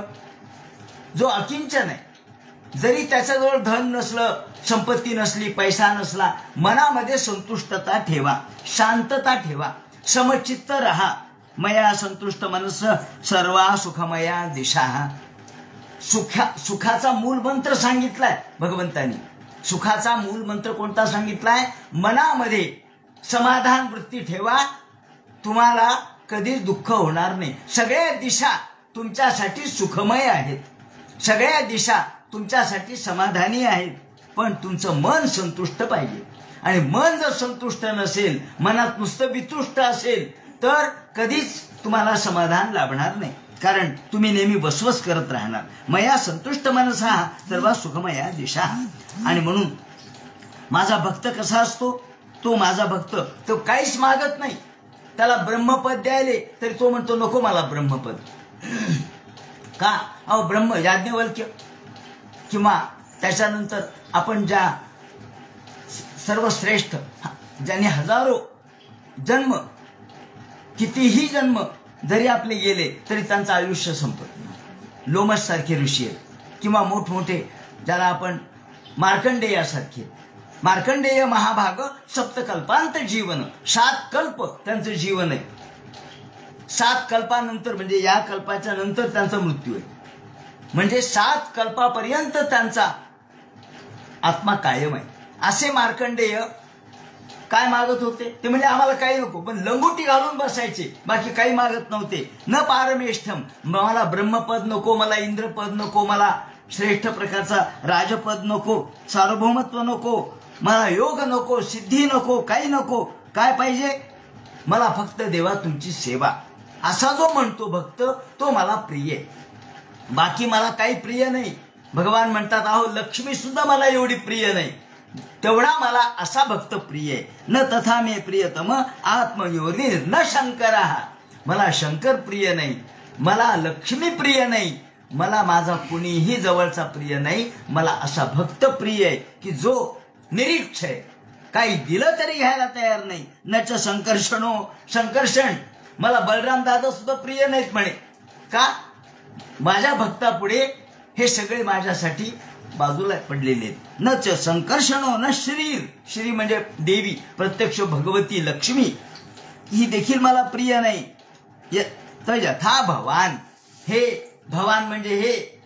जो अकिंचन आहे, जरी त्याच्याजवळ धन नसलं, संपत्ती नसली, पैसा नसला, मनामध्ये संतुष्टता ठेवा, शांतता ठेवा, समचित्त राहा. मया संतुष्ट मनस सर्वा सुखमया दिशा. सुखाचा मूल मंत्र सांगितलाय भगवंतांनी. सुखाचा मूल मंत्र कोणता सांगितलाय? मनामध्ये समाधान वृत्ती ठेवा, तुम्हाला कधीच दुःख होणार नाही. सगळ्या दिशा तुमच्यासाठी सुखमय आहेत, सगळ्या दिशा तुमच्यासाठी समाधानी आहेत, पण तुमचं मन संतुष्ट पाहिजे. आणि मन जर संतुष्ट नसेल, मनात नुसतं वितुष्ट असेल, तर कधीच तुम्हाला समाधान लाभणार नाही, कारण तुम्ही नेहमी वसवस करत राहणार. मया संतुष्ट मनसा सर्व सुखमया दिशा. आणि म्हणून माझा भक्त कसा असतो? तो माझा भक्त तो काहीच मागत नाही. त्याला ब्रह्मपद द्यायले तरी तो म्हणतो नको मला ब्रह्मपद. का? अहो ब्रह्म याज्ञवल्क्य किंवा त्याच्यानंतर आपण ज्या सर्वश्रेष्ठ ज्यांनी हजारो जन्म, कितीही जन्म जरी आपले गेले तरी त्यांचं आयुष्य संपत नाही. लोमस सारखे ऋषी आहेत किंवा मोठमोठे ज्याला आपण मार्कंडेयासारखे. मार्कंडेय महाभाग सप्तकल्पांत जीवन, 7 कल्प त्यांचं जीवन आहे. 7 कल्पानंतर म्हणजे या कल्पाच्या नंतर त्यांचा मृत्यू आहे. म्हणजे 7 कल्पापर्यंत त्यांचा आत्मा कायम आहे. असे मार्कंडेय काय मागत होते? ते म्हणजे आम्हाला काही नको, पण लंगोटी घालून बसायचे, बाकी काही मागत नव्हते. न पारमेष्ठम, मला ब्रह्मपद नको, मला इंद्रपद नको, मला श्रेष्ठ प्रकारचा राजपद नको, सार्वभौमत्व नको, मला योग नको, सिद्धी नको, काही नको. काय पाहिजे? मला फक्त देवा तुमची सेवा. असा जो म्हणतो भक्त तो मला प्रिय आहे, बाकी मला काही प्रिय नाही. भगवान म्हणतात अहो लक्ष्मी सुद्धा मला एवढी प्रिय नाही, तेवढा मला असा भक्त प्रिय आहे. न तथा मे प्रियतम आत्मयोनिर न शंकरा. मला शंकर प्रिय नाही, मला लक्ष्मी प्रिय नाही, मला माझा कुणीही जवळचा प्रिय नाही. मला असा भक्त प्रिय आहे की जो निरीक्ष आहे, काही दिलं तरी घ्यायला तयार नाही. नच संकर्षणो संकर्षण. मला बलराम दादा सुद्धा प्रिय नाहीत म्हणे. का? माझ्या भक्तापुढे हे सगळे माझ्यासाठी बाजूला पडलेले आहेत. न च संकर्षणो न श्रीर. श्री म्हणजे देवी, प्रत्यक्ष भगवती लक्ष्मी, ही देखील मला प्रिय नाही. यथा भवान. हे भवान म्हणजे हे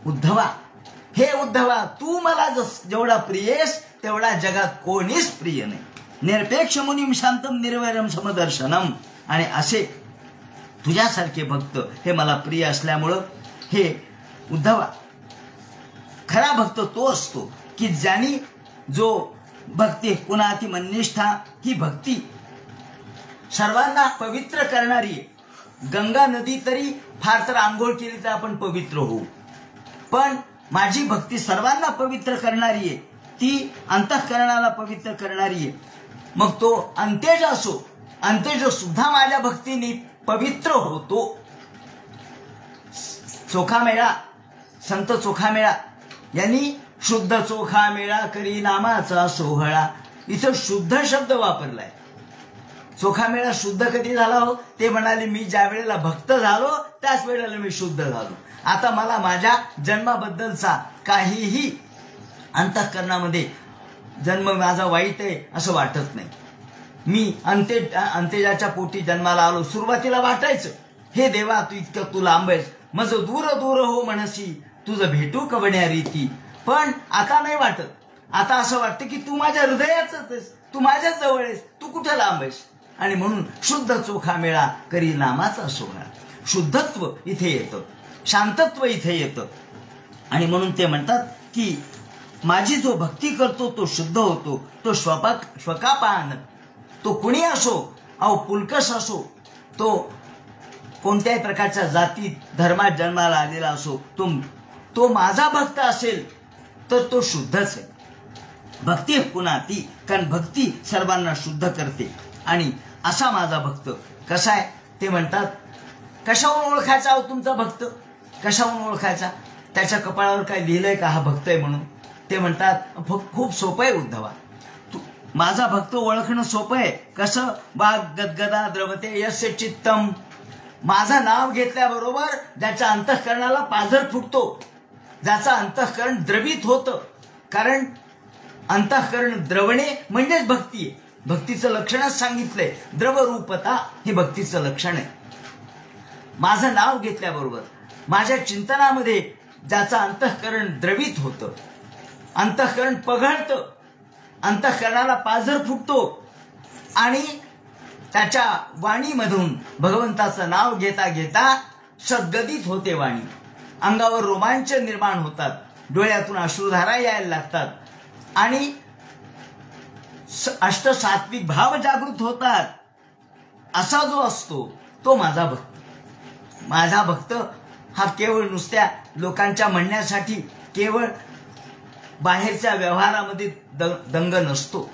उद्धवा. हे उद्धवा, तू मला जेवढा प्रिय आहेस तेवढा जगात कोणीच प्रिय नाही. निरपेक्ष मुनीम शांतम निर्वैरम समदर्शनम. आणि असे तुझ्यासारखे भक्त हे मला प्रिय असल्यामुळं हे उद्धवा, खरा भक्त तो असतो की ज्यानी जो भक्ती पुनाती मन्निष्ठा, ही भक्ती सर्वांना पवित्र करणारी आहे. गंगा नदी तरी फार तर आंघोळ केली तर आपण पवित्र होऊ, पण माझी भक्ती सर्वांना पवित्र करणारी आहे, ती अंतःकरणाला पवित्र करणारी आहे. मग तो अंत्यज असो, अंत्यज सुद्धा माझ्या भक्तीने पवित्र होतो. चोखामेळा, संत चोखामेळा यांनी शुद्ध चोखामेळा करी नामाचा सोहळा, इथं शुद्ध शब्द वापरलाय. चोखामेळा शुद्ध कधी झाला हो? ते म्हणाले मी ज्या वेळेला भक्त झालो त्याच वेळेला मी शुद्ध झालो. आता मला माझ्या जन्माबद्दलचा काहीही अंतःकरणामध्ये जन्म माझा वाईट आहे असं वाटत नाही. मी अंत्यजाच्या पोटी जन्माला आलो. सुरुवातीला वाटायचं हे देवा तू इतकं तू लांब आहेस, मज दूर दूर हो म्हणसी तुझं भेटू कवण्या रीती. पण आता नाही वाटत, आता असं वाटतं की तू माझ्या हृदयातच आहेस, तू माझ्याच जवळ आहेस, तू कुठे लांब आहेस. आणि म्हणून शुद्ध चोखा मेळा करी नामाचा सोहळा. शुद्धत्व इथे येतं, शांतत्व इथे येतं. आणि म्हणून ते म्हणतात की माझी जो भक्ती करतो तो शुद्ध होतो, तो स्वकापान, तो कुणी असो, अहो पुलकस असो, तो कोणत्याही प्रकारच्या जातीत धर्मात जन्माला आलेला असो, तो माझा भक्त असेल तर तो शुद्धच आहे. भक्ती पुन्हा ती, कारण भक्ती सर्वांना शुद्ध करते. आणि असा माझा भक्त कसा आहे ते म्हणतात. कशावरून ओळखायचा हो तुमचा भक्त, कशावरून ओळखायचा? त्याच्या कपाळावर काय लिहिलंय का हा भक्त आहे म्हणून? ते म्हणतात खूप सोपं आहे उद्धवा, माझा भक्त ओळखणं सोपं आहे. कसं? वाग गदगदा द्रवते यस्य चित्तम. माझं नाव घेतल्याबरोबर ज्याच्या अंतःकरणाला पाझर फुटतो, ज्याचं अंतःकरण द्रवित होतं. कारण अंतःकरण द्रवणे म्हणजेच भक्ती आहे. भक्तीचं लक्षणच सांगितलंय, द्रवरूपता हे भक्तीचं लक्षण आहे. माझं नाव घेतल्याबरोबर माझ्या चिंतनामध्ये ज्याचं अंतःकरण द्रवित होतं, अंतःकरण पघळतं, अंतःकरणाला पाझर फुटतो आणि त्याच्या वाणीमधून भगवंताचं नाव घेता घेता सद्गदित होते वाणी. अंगावर रोमांच निर्माण होतात, डोळ्यातून अश्रुधारा यायला लागतात आणि अष्टसात्विक भाव जागृत होतात. असा जो असतो तो माझा भक्त. माझा भक्त हा केवळ नुसत्या लोकांच्या म्हणण्यासाठी, केवळ बाहेरच्या व्यवहारामध्ये दंग नसतो.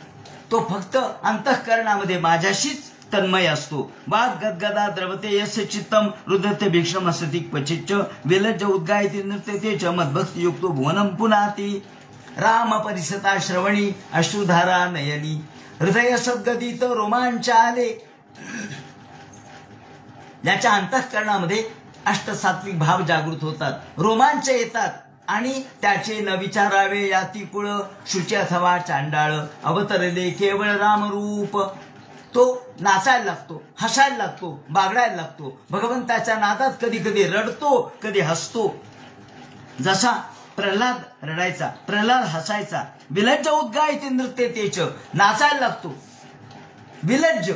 तो फक्त अंतःकरणामध्ये माझ्याशीच तन्मय असतो. वाग गदगदा द्रवते यस्य चित्तम रुदते भीक्षम असती क्वचिच्च विलज्ज उद्गायती नृत्यते च मद्भक्ती युक्तो भुवनम पुनाती. राम परिसता श्रवणी अश्रुधारा नयनी हृदय सद्गदित रोमांच आले. ज्याच्या अंतःकरणामध्ये अष्टसात्विक भाव जागृत होतात, रोमांच येतात आणि त्याचे न विचारावे याती कुळ शुची अथवा चांडाळ अवतरले केवळ रामरूप. तो नाचायला लागतो, हसायला लागतो, बागडायला लागतो. भगवंताच्या नादात कधी कधी रडतो, कधी हसतो. जसा प्रल्हाद रडायचा, प्रल्हाद हसायचा. विलज्ज उद्गायते नृत्य तेच, नाचायला लागतो विलज्ज.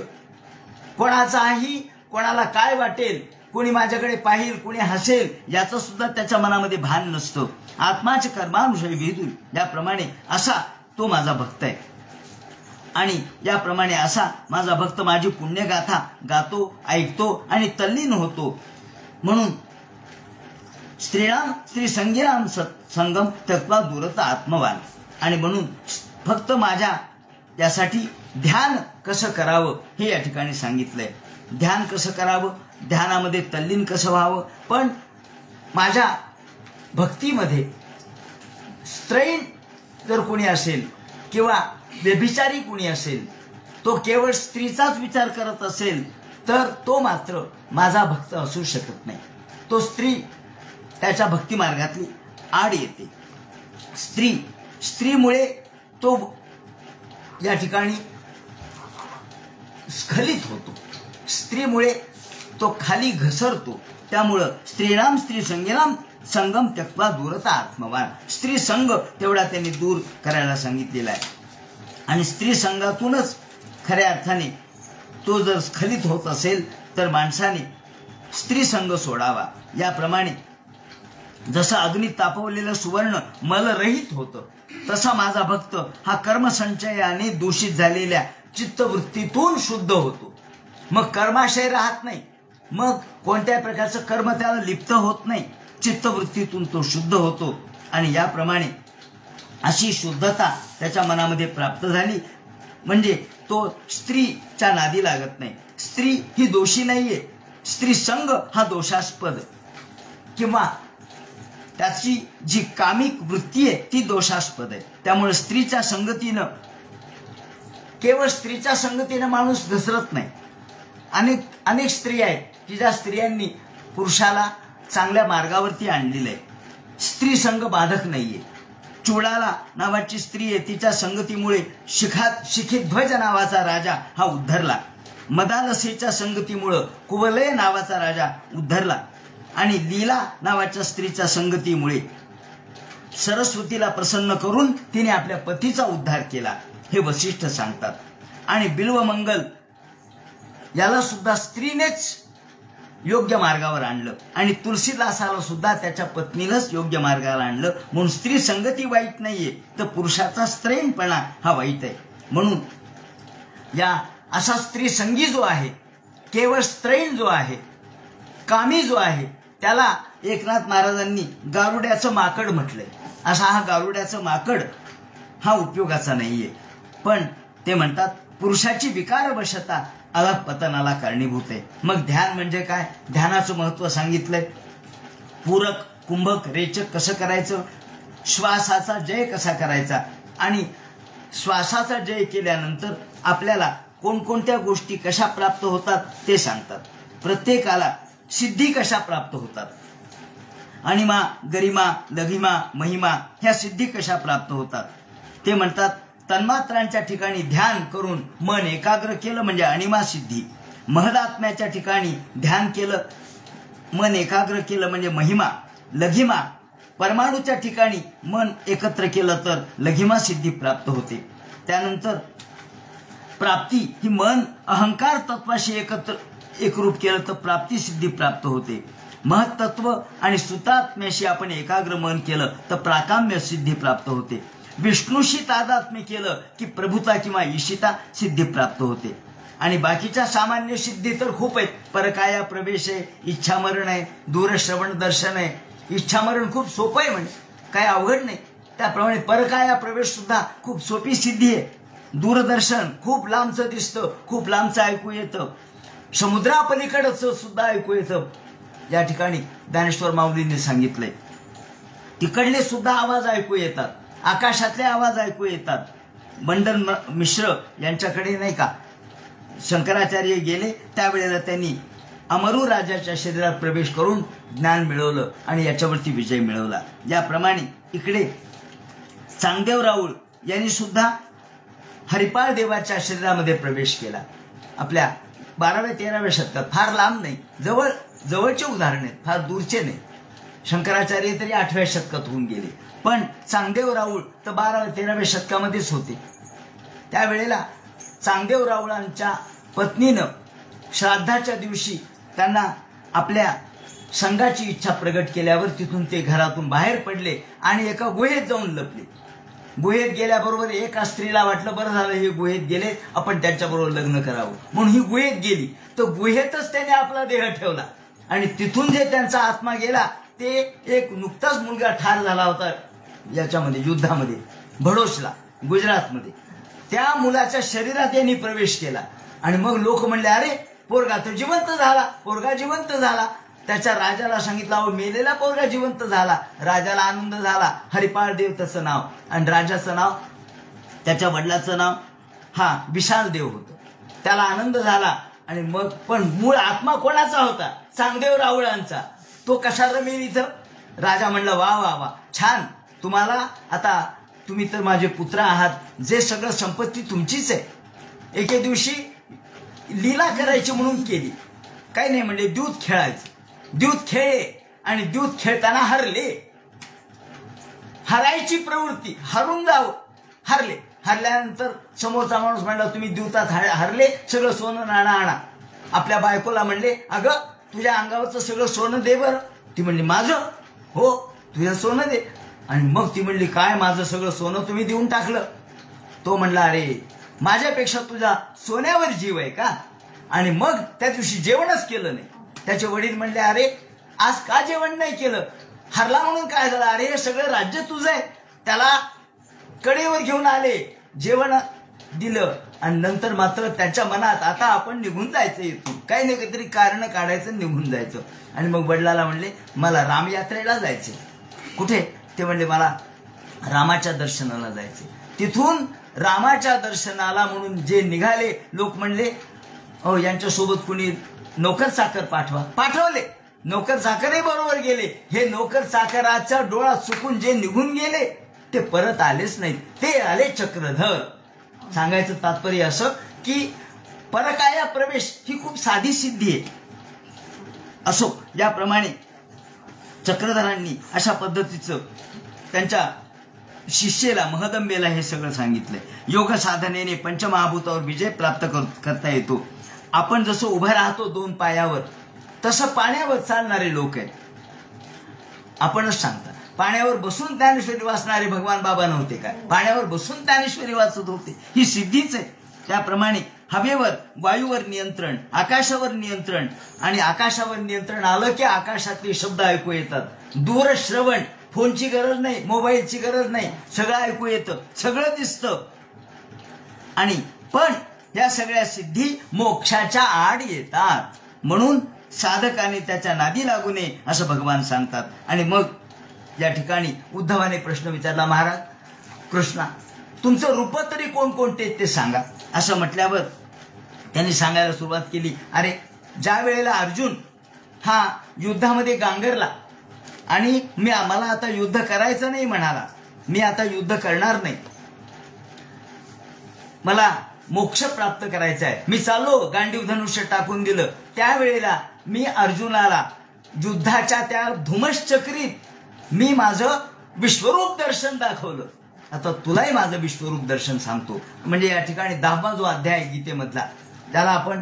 कोणाचाही कोणाला काय वाटेल, कोणी माझ्याकडे पाहिल, कोणी हसेल याचं सुद्धा त्याच्या मनामध्ये भान नसतं. आत्माचे कर्मानुषय विदुर याप्रमाणे असा तो माझा भक्त आहे. आणि याप्रमाणे असा माझा भक्त माझी पुण्यगाथा गातो, ऐकतो आणि तल्लीन होतो. म्हणून स्त्री संगीराम संगम तत्वा दूरता आत्मवान. आणि म्हणून फक्त माझ्या यासाठी ध्यान कसं करावं हे या ठिकाणी सांगितलंय. ध्यान कसं करावं, ध्यानामध्ये तल्लीन कसं व्हावं. पण माझ्या भक्तीमध्ये स्त्रैण जर कोणी असेल किंवा व्यभिचारी कोणी असेल, तो केवळ स्त्रीचाच विचार करत असेल तर तो मात्र माझा भक्त असू शकत नाही. तो स्त्री त्याच्या भक्ती मार्गातली आड येते. स्त्रीमुळे तो या ठिकाणी स्खलित होतो, स्त्रीमुळे तो खाली घसरतो. त्यामुळं स्त्रीणाम स्त्री संगीनाम संगम त्यक्त्वा दूरता आत्मवान. स्त्री संग तेवढा त्यांनी दूर करायला सांगितलेला आहे. आणि स्त्री संघातूनच खऱ्या अर्थाने तो जर स्खलित होत असेल तर माणसाने स्त्री संघ सोडावा. याप्रमाणे जसं अग्नीत तापवलेलं सुवर्ण मलरहित होतं, तसा माझा भक्त हा कर्मसंचयाने दूषित झालेल्या चित्तवृत्तीतून शुद्ध होतो. मग कर्माशय राहत नाही, मग कोणत्याही प्रकारचं कर्म त्याला लिप्त होत नाही. चित्तवृत्तीतून तो शुद्ध होतो. आणि याप्रमाणे अशी शुद्धता त्याच्या मनामध्ये प्राप्त झाली म्हणजे तो स्त्रीच्या नादी लागत नाही. स्त्री ही दोषी नाहीये, स्त्री संग हा दोषास्पद किंवा त्याची जी कामिक वृत्ती आहे ती दोषास्पद आहे. त्यामुळे स्त्रीच्या संगतीनं, केवळ स्त्रीच्या संगतीनं माणूस घसरत नाही. अनेक स्त्रिया आहेत की ज्या स्त्रियांनी पुरुषाला चांगल्या मार्गावरती आणलेलं आहे. स्त्री संग बाधक नाहीये. चुडाला नावाची स्त्री आहे, तिच्या संगतीमुळे शिखिध्वज नावाचा राजा हा उद्धरला. मदालसेच्या संगतीमुळं कुवलय नावाचा राजा उद्धरला आणि लीला नावाच्या स्त्रीच्या संगतीमुळे सरस्वतीला प्रसन्न करून तिने आपल्या पतीचा उद्धार केला, हे वसिष्ठ सांगतात. आणि बिल्वमंगल याला सुद्धा स्त्रीनेच योग्य मार्गावर आणलं आणि तुलसीदासाला सुद्धा त्याच्या पत्नीलाच योग्य मार्गावर आणलं. म्हणून स्त्री संगती वाईट नाहीये, तर पुरुषाचा स्त्रैणपणा हा वाईट आहे. म्हणून या असा स्त्री संगी जो आहे, केवळ स्त्रैण जो आहे, कामी जो आहे, त्याला एकनाथ महाराजांनी गारुड्याचं माकड म्हटलंय. असा हा गारुड्याचं माकड हा उपयोगाचा नाहीये. पण ते म्हणतात पुरुषाची विकारवशता अधःपतनाला कारणीभूत आहे. मग ध्यान म्हणजे काय? ध्यानाचं महत्व सांगितलंय. पूरक, कुंभक, रेचक कसं करायचं, श्वासाचा जय कसा करायचा आणि श्वासाचा जय केल्यानंतर आपल्याला कोणकोणत्या गोष्टी कशा प्राप्त होतात ते सांगतात. प्रत्येकाला सिद्धी कशा प्राप्त होतात, अणिमा, गरिमा, लघिमा, महिमा ह्या सिद्धी कशा प्राप्त होतात ते म्हणतात. तन्मात्रांच्या ठिकाणी ध्यान करून मन एकाग्र केलं म्हणजे अणिमा सिद्धी. महदात्म्याच्या ठिकाणी ध्यान केलं, मन एकाग्र केलं म्हणजे महिमा. लघिमा, परमाणूच्या ठिकाणी मन एकत्र केलं तर लघिमा सिद्धी प्राप्त होते. त्यानंतर प्राप्ती ही मन अहंकार तत्वाशी एकरूप केलं तर प्राप्ती सिद्धी प्राप्त होते. महत्त्व आणि सुतात्म्याशी आपण एकाग्र मन केलं तर प्राकाम्य सिद्धी प्राप्त होते. विष्णूशी तादात्म्य केलं की प्रभुता किंवा ईशिता सिद्धी प्राप्त होते. आणि बाकीच्या सामान्य सिद्धी तर खूप आहेत. परकाया प्रवेश आहे, इच्छामरण आहे, दूरश्रवण दर्शन आहे. इच्छामरण खूप सोपं आहे, म्हणजे काय अवघड नाही. त्याप्रमाणे परकाया प्रवेश सुद्धा खूप सोपी सिद्धी आहे. दूरदर्शन खूप लांबचं दिसतं, खूप लांबचं ऐकू येतं, समुद्रापलीकडचं सुद्धा ऐकू येतं. या ठिकाणी ज्ञानेश्वर माऊलींनी सांगितलंय तिकडले सुद्धा आवाज ऐकू येतात, आकाशातले आवाज ऐकू येतात. मंडन मिश्र यांच्याकडे नाही का शंकराचार्य गेले, त्यावेळेला त्यांनी अमरू राजाच्या शरीरात प्रवेश करून ज्ञान मिळवलं आणि याच्यावरती विजय मिळवला. याप्रमाणे इकडे चांगदेव राऊळ यांनी सुद्धा हरिपाळ देवाच्या शरीरामध्ये प्रवेश केला. आपल्या 12व्या-13व्या शतकात, फार लांब नाही, जवळचे उदाहरण आहेत, फार दूरचे नाही. शंकराचार्य तरी 8व्या शतकात होऊन गेले, पण चांगदेव राऊळ तर 12व्या-13व्या शतकामध्येच होते. त्यावेळेला चांगदेव राऊळांच्या पत्नीनं श्राद्धाच्या दिवशी त्यांना आपल्या संघाची इच्छा प्रगट केल्यावर तिथून ते घरातून बाहेर पडले आणि एका गुहेत जाऊन लपले. गुहेत गेल्याबरोबर एका स्त्रीला वाटलं बरं झालं हे गुहेत गेले, आपण त्यांच्याबरोबर लग्न करावं, म्हणून ही गुहेत गेली. तर गुहेतच त्याने आपला देह ठेवला आणि तिथून जे त्यांचा आत्मा गेला ते एक नुकताच मुलगा ठार झाला होता याच्यामध्ये, युद्धामध्ये, भडोसला, गुजरातमध्ये. त्या मुलाच्या शरीरात यांनी प्रवेश केला आणि मग लोक म्हणले अरे पोरगा तर जिवंत झाला, पोरगा जिवंत झाला. त्याच्या राजाला सांगितलं अहो मेलेला पोरगा जिवंत झाला. राजाला आनंद झाला. हरिपाळ देव त्याचं नाव आणि राजाचं नाव, त्याच्या वडिलाचं नाव हा विशाल देव होतं. त्याला आनंद झाला आणि मग पण मूळ आत्मा कोणाचा होता? चांगदेव राऊळांचा. तो कशा रमेल इथं? राजा म्हणला वा वा वा छान, तुम्हाला आता तुम्ही तर माझे पुत्र आहात, जे सगळं संपत्ती तुमचीच आहे. एके दिवशी लीला करायची म्हणून केली, काही नाही म्हणजे द्यूत खेळायचं. द्यूत खेळले आणि द्यूत खेळताना हरले. हरायची प्रवृत्ती, हरून जावं, हरले. हरल्यानंतर समोरचा माणूस म्हणला तुम्ही द्यूतात हरले, सगळं सोनं नाणं आणा. आपल्या बायकोला म्हणले अगं तुझ्या अंगावरचं सगळं सोनं दे बरं. ती म्हणली माझं? हो तुझं सोनं दे. आणि मग ती म्हणली काय माझं सगळं सोनं तुम्ही देऊन टाकलं? तो म्हणला अरे माझ्यापेक्षा तुझा सोन्यावर जीव आहे का? आणि मग त्या दिवशी जेवणच केलं नाही. त्याचे वडील म्हणले अरे आज का जेवण नाही केलं? हरला म्हणून काय झालं? अरे हे सगळं राज्य तुझं आहे. त्याला कडेवर घेऊन आले, जेवण दिलं आणि नंतर मात्र त्याच्या मनात आता आपण निघून जायचं इथून, काही नाही काहीतरी कारण काढायचं, निघून जायचं. आणि मग वडिलाला म्हणले मला रामयात्रेला जायचे. कुठे? ते म्हणले मला रामाच्या दर्शनाला जायचे. तिथून रामाच्या दर्शनाला म्हणून जे निघाले लोक म्हणले हो यांच्यासोबत कुणी नोकर चाकर पाठवा. पाठवले. नोकर चाकरही बरोबर गेले. हे नोकर चाकराच्या डोळा चुकून जे निघून गेले ते परत आलेच नाहीत. ते आले चक्रधर. सांगायचं तात्पर्य असं की परकाया प्रवेश ही खूप साधी सिद्धी आहे. असो, याप्रमाणे चक्रधरांनी अशा पद्धतीचं त्यांच्या शिष्येला महदंबेला हे सगळं सांगितलंय. योग साधनेने पंचमहाभूतावर विजय प्राप्त करता येतो. आपण जसं उभं राहतो 2 पायावर, तसं पाण्यावर चालणारे लोक आहेत. आपणच सांगता, पाण्यावर बसून ज्ञानेश्वरी वाचणारे भगवान बाबा नव्हते काय? पाण्यावर बसून ज्ञानेश्वरी वाचत होते. ही सिद्धीच आहे. त्याप्रमाणे हवेवर, वायूवर नियंत्रण, आकाशावर नियंत्रण, आणि आकाशावर नियंत्रण आलं की आकाशातले शब्द ऐकू येतात. दूरश्रवण, फोनची गरज नाही, मोबाईलची गरज नाही, सगळं ऐकू येतं, सगळं दिसतं. आणि पण या सगळ्या सिद्धी मोक्षाच्या आड येतात. म्हणून साधकाने त्याच्या नादी लागू नये असं भगवान सांगतात. आणि मग या ठिकाणी उद्धवाने प्रश्न विचारला, महाराज कृष्णा, तुमचं रूप तरी कोणकोणते ते सांगा. असं म्हटल्यावर त्यांनी सांगायला सुरुवात केली, अरे ज्या वेळेला अर्जुन हा युद्धामध्ये गांगरला आणि मला आता युद्ध करायचं नाही म्हणाला, मी आता युद्ध करणार नाही, मला मोक्ष प्राप्त करायचा आहे, मी चाललो, गांडीव धनुष्य टाकून दिलं, त्यावेळेला मी अर्जुनाला युद्धाच्या त्या धुमश्चक्रीत मी माझं विश्वरूप दर्शन दाखवलं. आता तुलाही माझं विश्वरूप दर्शन सांगतो. म्हणजे या ठिकाणी 10वा जो अध्याय गीतेमधला, त्याला आपण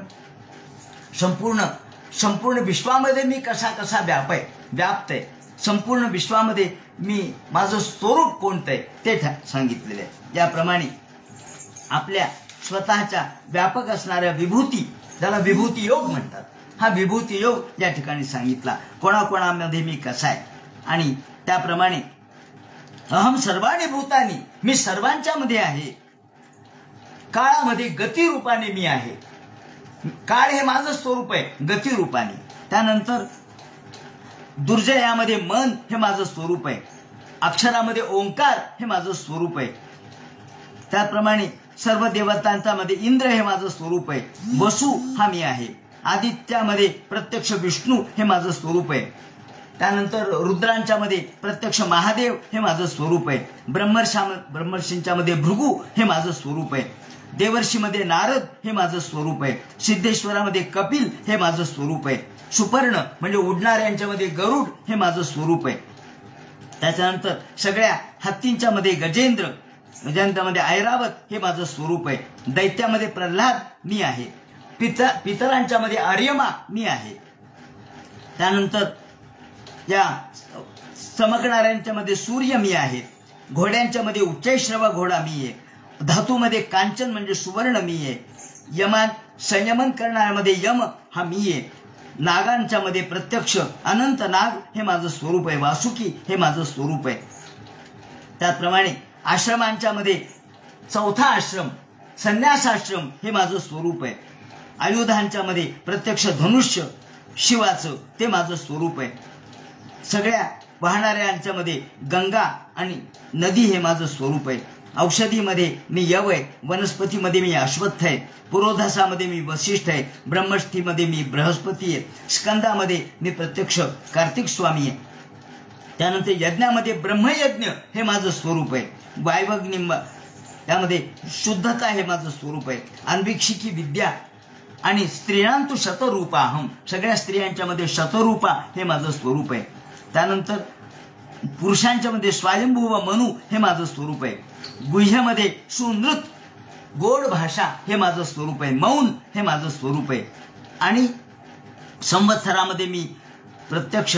संपूर्ण विश्वामध्ये मी कसा कसा व्याप्त आहे, संपूर्ण विश्वामध्ये मी माझं स्वरूप कोणतं आहे ते सांगितलेलं आहे. याप्रमाणे आपल्या स्वतःच्या व्यापक असणाऱ्या विभूती, त्याला विभूती योग म्हणतात, हा विभूती योग या ठिकाणी सांगितला. कोणाकोणामध्ये मी कसा आहे. आणि त्याप्रमाणे अहम सर्वाणी भूतानी, मी सर्वांच्या मध्ये आहे. काळामध्ये गतिरूपाने मी आहे. काळ हे माझं स्वरूप आहे गतिरूपाने. त्यानंतर दुर्जयामध्ये मन हे माझं स्वरूप आहे. अक्षरामध्ये ओंकार हे माझं स्वरूप आहे. त्याप्रमाणे सर्व देवतांच्या मध्ये इंद्र हे माझं स्वरूप आहे. वसु हा मी आहे. आदित्यामध्ये प्रत्यक्ष विष्णू हे माझं स्वरूप आहे. त्यानंतर रुद्रांच्या मध्ये प्रत्यक्ष महादेव हे माझं स्वरूप आहे. ब्रह्मर्षींच्या मध्ये भृगू हे माझं स्वरूप आहे. देवर्षीमध्ये नारद हे माझं स्वरूप आहे. सिद्धेश्वरामध्ये कपिल हे माझं स्वरूप आहे. सुपर्ण म्हणजे उडणाऱ्यांच्या मध्ये गरुड हे माझं स्वरूप आहे. त्याच्यानंतर सगळ्या हत्तींच्या मध्ये गजेंद्र, गजेंद्रामध्ये ऐरावत हे माझं स्वरूप आहे. दैत्यामध्ये प्रल्हाद मी आहे. पितरांच्या मध्ये आर्यमा मी आहे. त्यानंतर या चमकणाऱ्यांच्या मध्ये सूर्य मी आहे. घोड्यांच्या मध्ये उच्चैश्रवा घोडा मी आहे. धातूमध्ये कांचन म्हणजे सुवर्ण मी आहे. यमात संयमन करणाऱ्यामध्ये यम हा मी आहे. नागांच्या मध्ये प्रत्यक्ष अनंत नाग हे माझं स्वरूप आहे. वासुकी हे माझं स्वरूप आहे. त्याचप्रमाणे आश्रमांच्या मध्ये चौथा आश्रम संन्यासाश्रम हे माझं स्वरूप आहे. आयुधांच्या मध्ये प्रत्यक्ष धनुष्य शिवाचं ते माझं स्वरूप आहे. सगळ्या वाहणाऱ्यांच्या मध्ये गंगा आणि नदी हे माझं स्वरूप आहे. औषधीमध्ये मी यव आहे. वनस्पतीमध्ये मी अश्वत्थ आहे. पुरोधासामध्ये मी वसिष्ठ आहे. ब्रह्मष्ठीमध्ये मी बृहस्पती आहे. स्कंदामध्ये मी प्रत्यक्ष कार्तिक स्वामी आहे. त्यानंतर यज्ञामध्ये ब्रह्मयज्ञ हे माझं स्वरूप आहे. वायवग्निंब त्यामध्ये शुद्धता हे माझं स्वरूप आहे. अन्वीक्षिकी विद्या आणि स्त्रियांतु शतरूपाहम, सगळ्या स्त्रियांच्या मध्ये शतरूपा हे माझं स्वरूप आहे. त्यानंतर पुरुषांच्या मध्ये स्वयंभू व मनु हे माझं स्वरूप आहे. गुह्यामध्ये सुनृत गोड भाषा हे माझं स्वरूप आहे. मौन हे माझं स्वरूप आहे. आणि संवत्सरामध्ये मी प्रत्यक्ष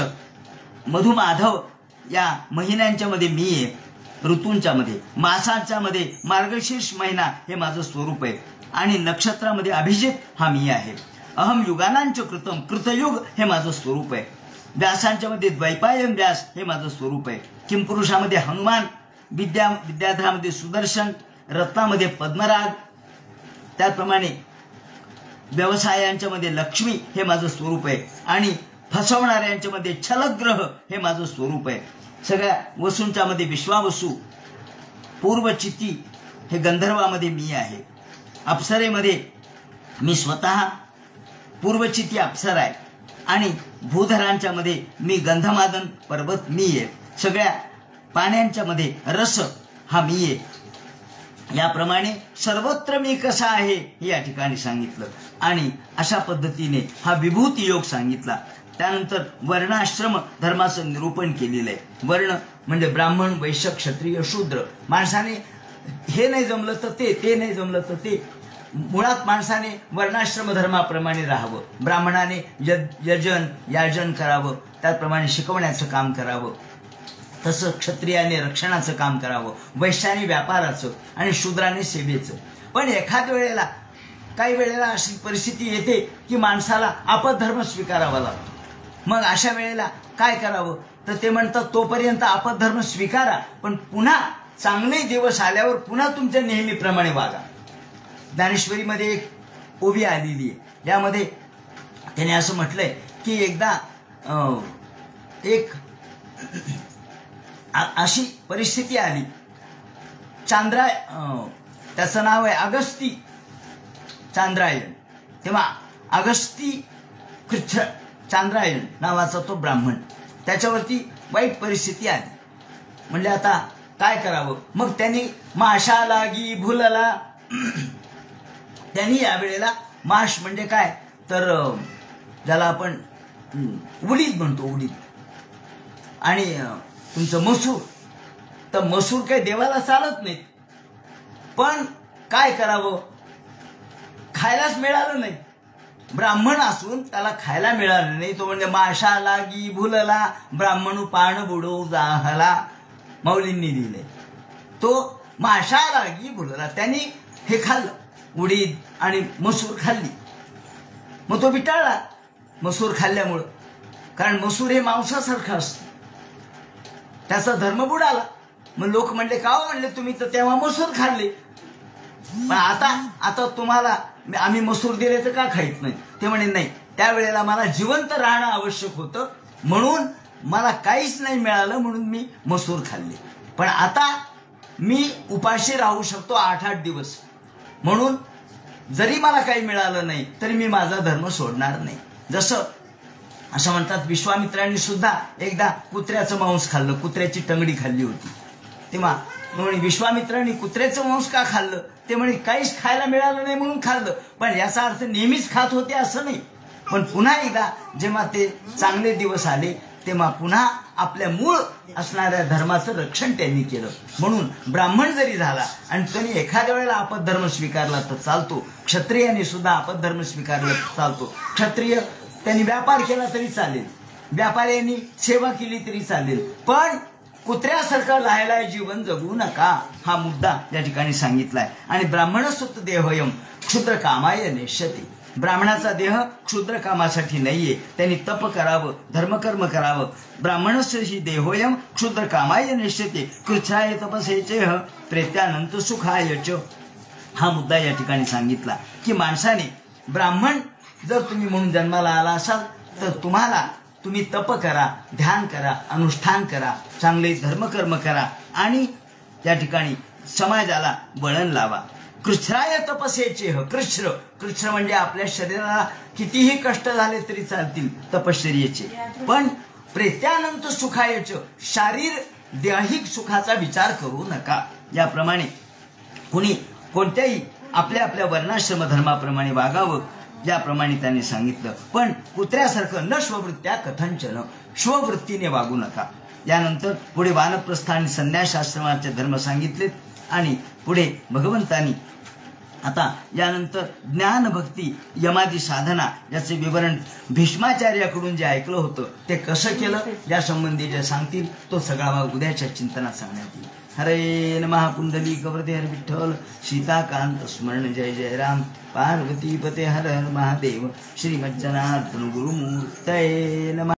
मधुमाधव या महिन्यांच्या मध्ये मी आहे. ऋतूंच्या मध्ये मासांच्या मध्ये मार्गशीर्ष महिना हे माझं स्वरूप आहे. आणि नक्षत्रामध्ये अभिजित हा मी आहे. अहम युगानांच कृतम, कृतयुग हे माझं स्वरूप आहे. व्यासांच्या मध्ये द्वैपायन व्यास हे माझं स्वरूप आहे. किंपुरुषामध्ये हनुमान, विद्याधरामध्ये सुदर्शन, रत्नामध्ये पद्मराग, त्याचप्रमाणे व्यवसायांच्या मध्ये लक्ष्मी हे माझं स्वरूप आहे. आणि फसवणाऱ्यांच्या मध्ये छलग्रह हे माझं स्वरूप आहे. सगळ्या वसूंच्या मध्ये विश्वावसू, पूर्वचिती हे गंधर्वामध्ये मी आहे. अप्सरेमध्ये मी स्वतः पूर्वचिती अप्सरा आहे. आणि भूधरांच्या मध्ये मी गंधमादन पर्वत मी आहे. सगळ्या पाण्यांच्या मध्ये रस हा मी आहे. याप्रमाणे सर्वत्र मी कसा आहे हे या ठिकाणी सांगितलं आणि अशा पद्धतीने हा विभूती योग सांगितला. त्यानंतर वर्णाश्रम धर्माचं निरूपण केलेलं आहे. वर्ण म्हणजे ब्राह्मण, वैश्य, क्षत्रिय, शूद्र. माणसाने हे नाही जमलं तर ते नाही जमलं तर ते. मुळात माणसाने वर्णाश्रम धर्माप्रमाणे राहावं. ब्राह्मणाने यजन याजन करावं, त्याप्रमाणे शिकवण्याचं काम करावं. तसं क्षत्रियाने रक्षणाचं काम करावं, वैश्याने व्यापाराचं आणि शूद्राने सेवेचं. पण एखाद्या वेळेला काही वेळेला अशी परिस्थिती येते की माणसाला आपद्धर्म स्वीकारावा लागतो. मग अशा वेळेला काय करावं तर ते म्हणतात तोपर्यंत आपद्धर्म स्वीकारा, पण पुन्हा चांगले दिवस आल्यावर पुन्हा तुमच्या नेहमीप्रमाणे वागा. ज्ञानेश्वरीमध्ये एक ओवी आलेली आहे. यामध्ये त्याने असं म्हटलंय की एकदा एक अशी परिस्थिती आली. त्याचं नाव आहे अगस्ती चांद्रायण. तेव्हा अगस्ती कृच्छ चांद्रायण नावाचा तो ब्राह्मण, त्याच्यावरती वाईट परिस्थिती आली. म्हणजे आता काय करावं. मग त्यांनी माशा लागी भुलला. त्यांनी यावेळेला माश म्हणजे काय तर ज्याला आपण उडीद म्हणतो, उडीद. आणि तुमचं मसूर, तर मसूर काही देवाला चालत नाही. पण काय करावं, खायलाच मिळालं नाही. ब्राह्मण असून त्याला खायला मिळालं नाही. तो म्हणजे माशा लागी भुलला ब्राह्मण पाण बुडो जाहला, माऊलींनी लिहिलंय. तो माशा लागी भुलला, त्यांनी हे खाल्लं, उडीद आणि मसूर खाल्ली. मग तो बिटाळला मसूर खाल्ल्यामुळं, कारण मसूर हे मांसासारखं असतं. त्याचा धर्म बुडाला. मग लोक म्हणले का म्हणले तुम्ही तर तेव्हा मसूर खाल्ले, पण आता तुम्हाला आम्ही मसूर दिले तर का खाईत नाही. ते म्हणे नाही, त्यावेळेला मला जिवंत राहणं आवश्यक होतं, म्हणून मला काहीच नाही मिळालं म्हणून मी मसूर खाल्ले. पण आता मी उपाशी राहू शकतो 8-8 दिवस, म्हणून जरी मला काही मिळालं नाही तरी मी माझा धर्म सोडणार नाही. जसं असं म्हणतात विश्वामित्रांनी सुद्धा एकदा कुत्र्याचं मांस खाल्लं, कुत्र्याची टंगडी खाल्ली होती. तेव्हा म्हणे विश्वामित्रांनी कुत्र्याचं मांस का खाल्लं, ते म्हणे काहीच खायला मिळालं नाही म्हणून खाल्लं. पण याचा अर्थ नेहमीच खात होते असं नाही. पण पुन्हा एकदा जेव्हा ते चांगले दिवस आले तेव्हा पुन्हा आपल्या मूळ असणाऱ्या धर्माचं रक्षण त्यांनी केलं. म्हणून ब्राह्मण जरी झाला आणि त्यांनी एखाद्या वेळेला आपद्धर्म स्वीकारला तर चालतो. क्षत्रियाने सुद्धा आपद्धर्म स्वीकारला तर चालतो. क्षत्रिय त्यांनी व्यापार केला तरी चालेल, व्यापाऱ्यांनी सेवा केली तरी चालेल, पण कुत्र्यासारखं राहायला जीवन जगू नका, हा मुद्दा या ठिकाणी सांगितलाय. आणि ब्राह्मणस्तुत देहोयम क्षुद्र कामाय नेष्यते. ब्राह्मणाचा देह क्षुद्र कामासाठी नाहीये, त्यांनी तप करावं, धर्मकर्म करावं. ब्राह्मणस्य ही देहोयम क्षुद्र कामाय नेष्यते कृच्छाय तपसेचे प्रेत्यानंत सुखायच. हा मुद्दा या ठिकाणी सांगितला की माणसाने ब्राह्मण जर तुम्ही म्हणून जन्माला आला असाल तर तुम्ही तप करा, ध्यान करा, अनुष्ठान करा, चांगले धर्मकर्म करा आणि त्या ठिकाणी समाजाला वळण लावा. कृच्छ्राय तपसेचे कृच्छ्र म्हणजे आपल्या शरीराला कितीही कष्ट झाले तरी चालतील तपश्चर्येचे, पण प्रेत्यानंत सुखायच शारीर दैहिक सुखाचा विचार करू नका. याप्रमाणे कुणी कोणत्याही आपल्या वर्णाश्रम धर्माप्रमाणे वागावं ज्याप्रमाणे त्यांनी सांगितलं. पण कुत्र्यासारखं न स्ववृत्त्या कथंचन, स्ववृत्तीने वागू नका. यानंतर पुढे वानप्रस्थ आणि संन्यासाश्रमाचे धर्म सांगितलेत आणि पुढे भगवंतांनी आता यानंतर ज्ञान भक्ती यमादी साधना याचे विवरण भीष्माचार्याकडून जे ऐकलं होतं ते कसं केलं या संबंधी जे सांगतील तो सगळा उद्याच्या चिंतनात सांगण्यात येईल. हरे नमः. पुंडलिक वरदे हर विठ्ठल सीताकांत स्मरण जय जय राम. पार्वती पते हर हर महादेव. श्रीमज्जनार्दन गुरुमूर्तये नमः.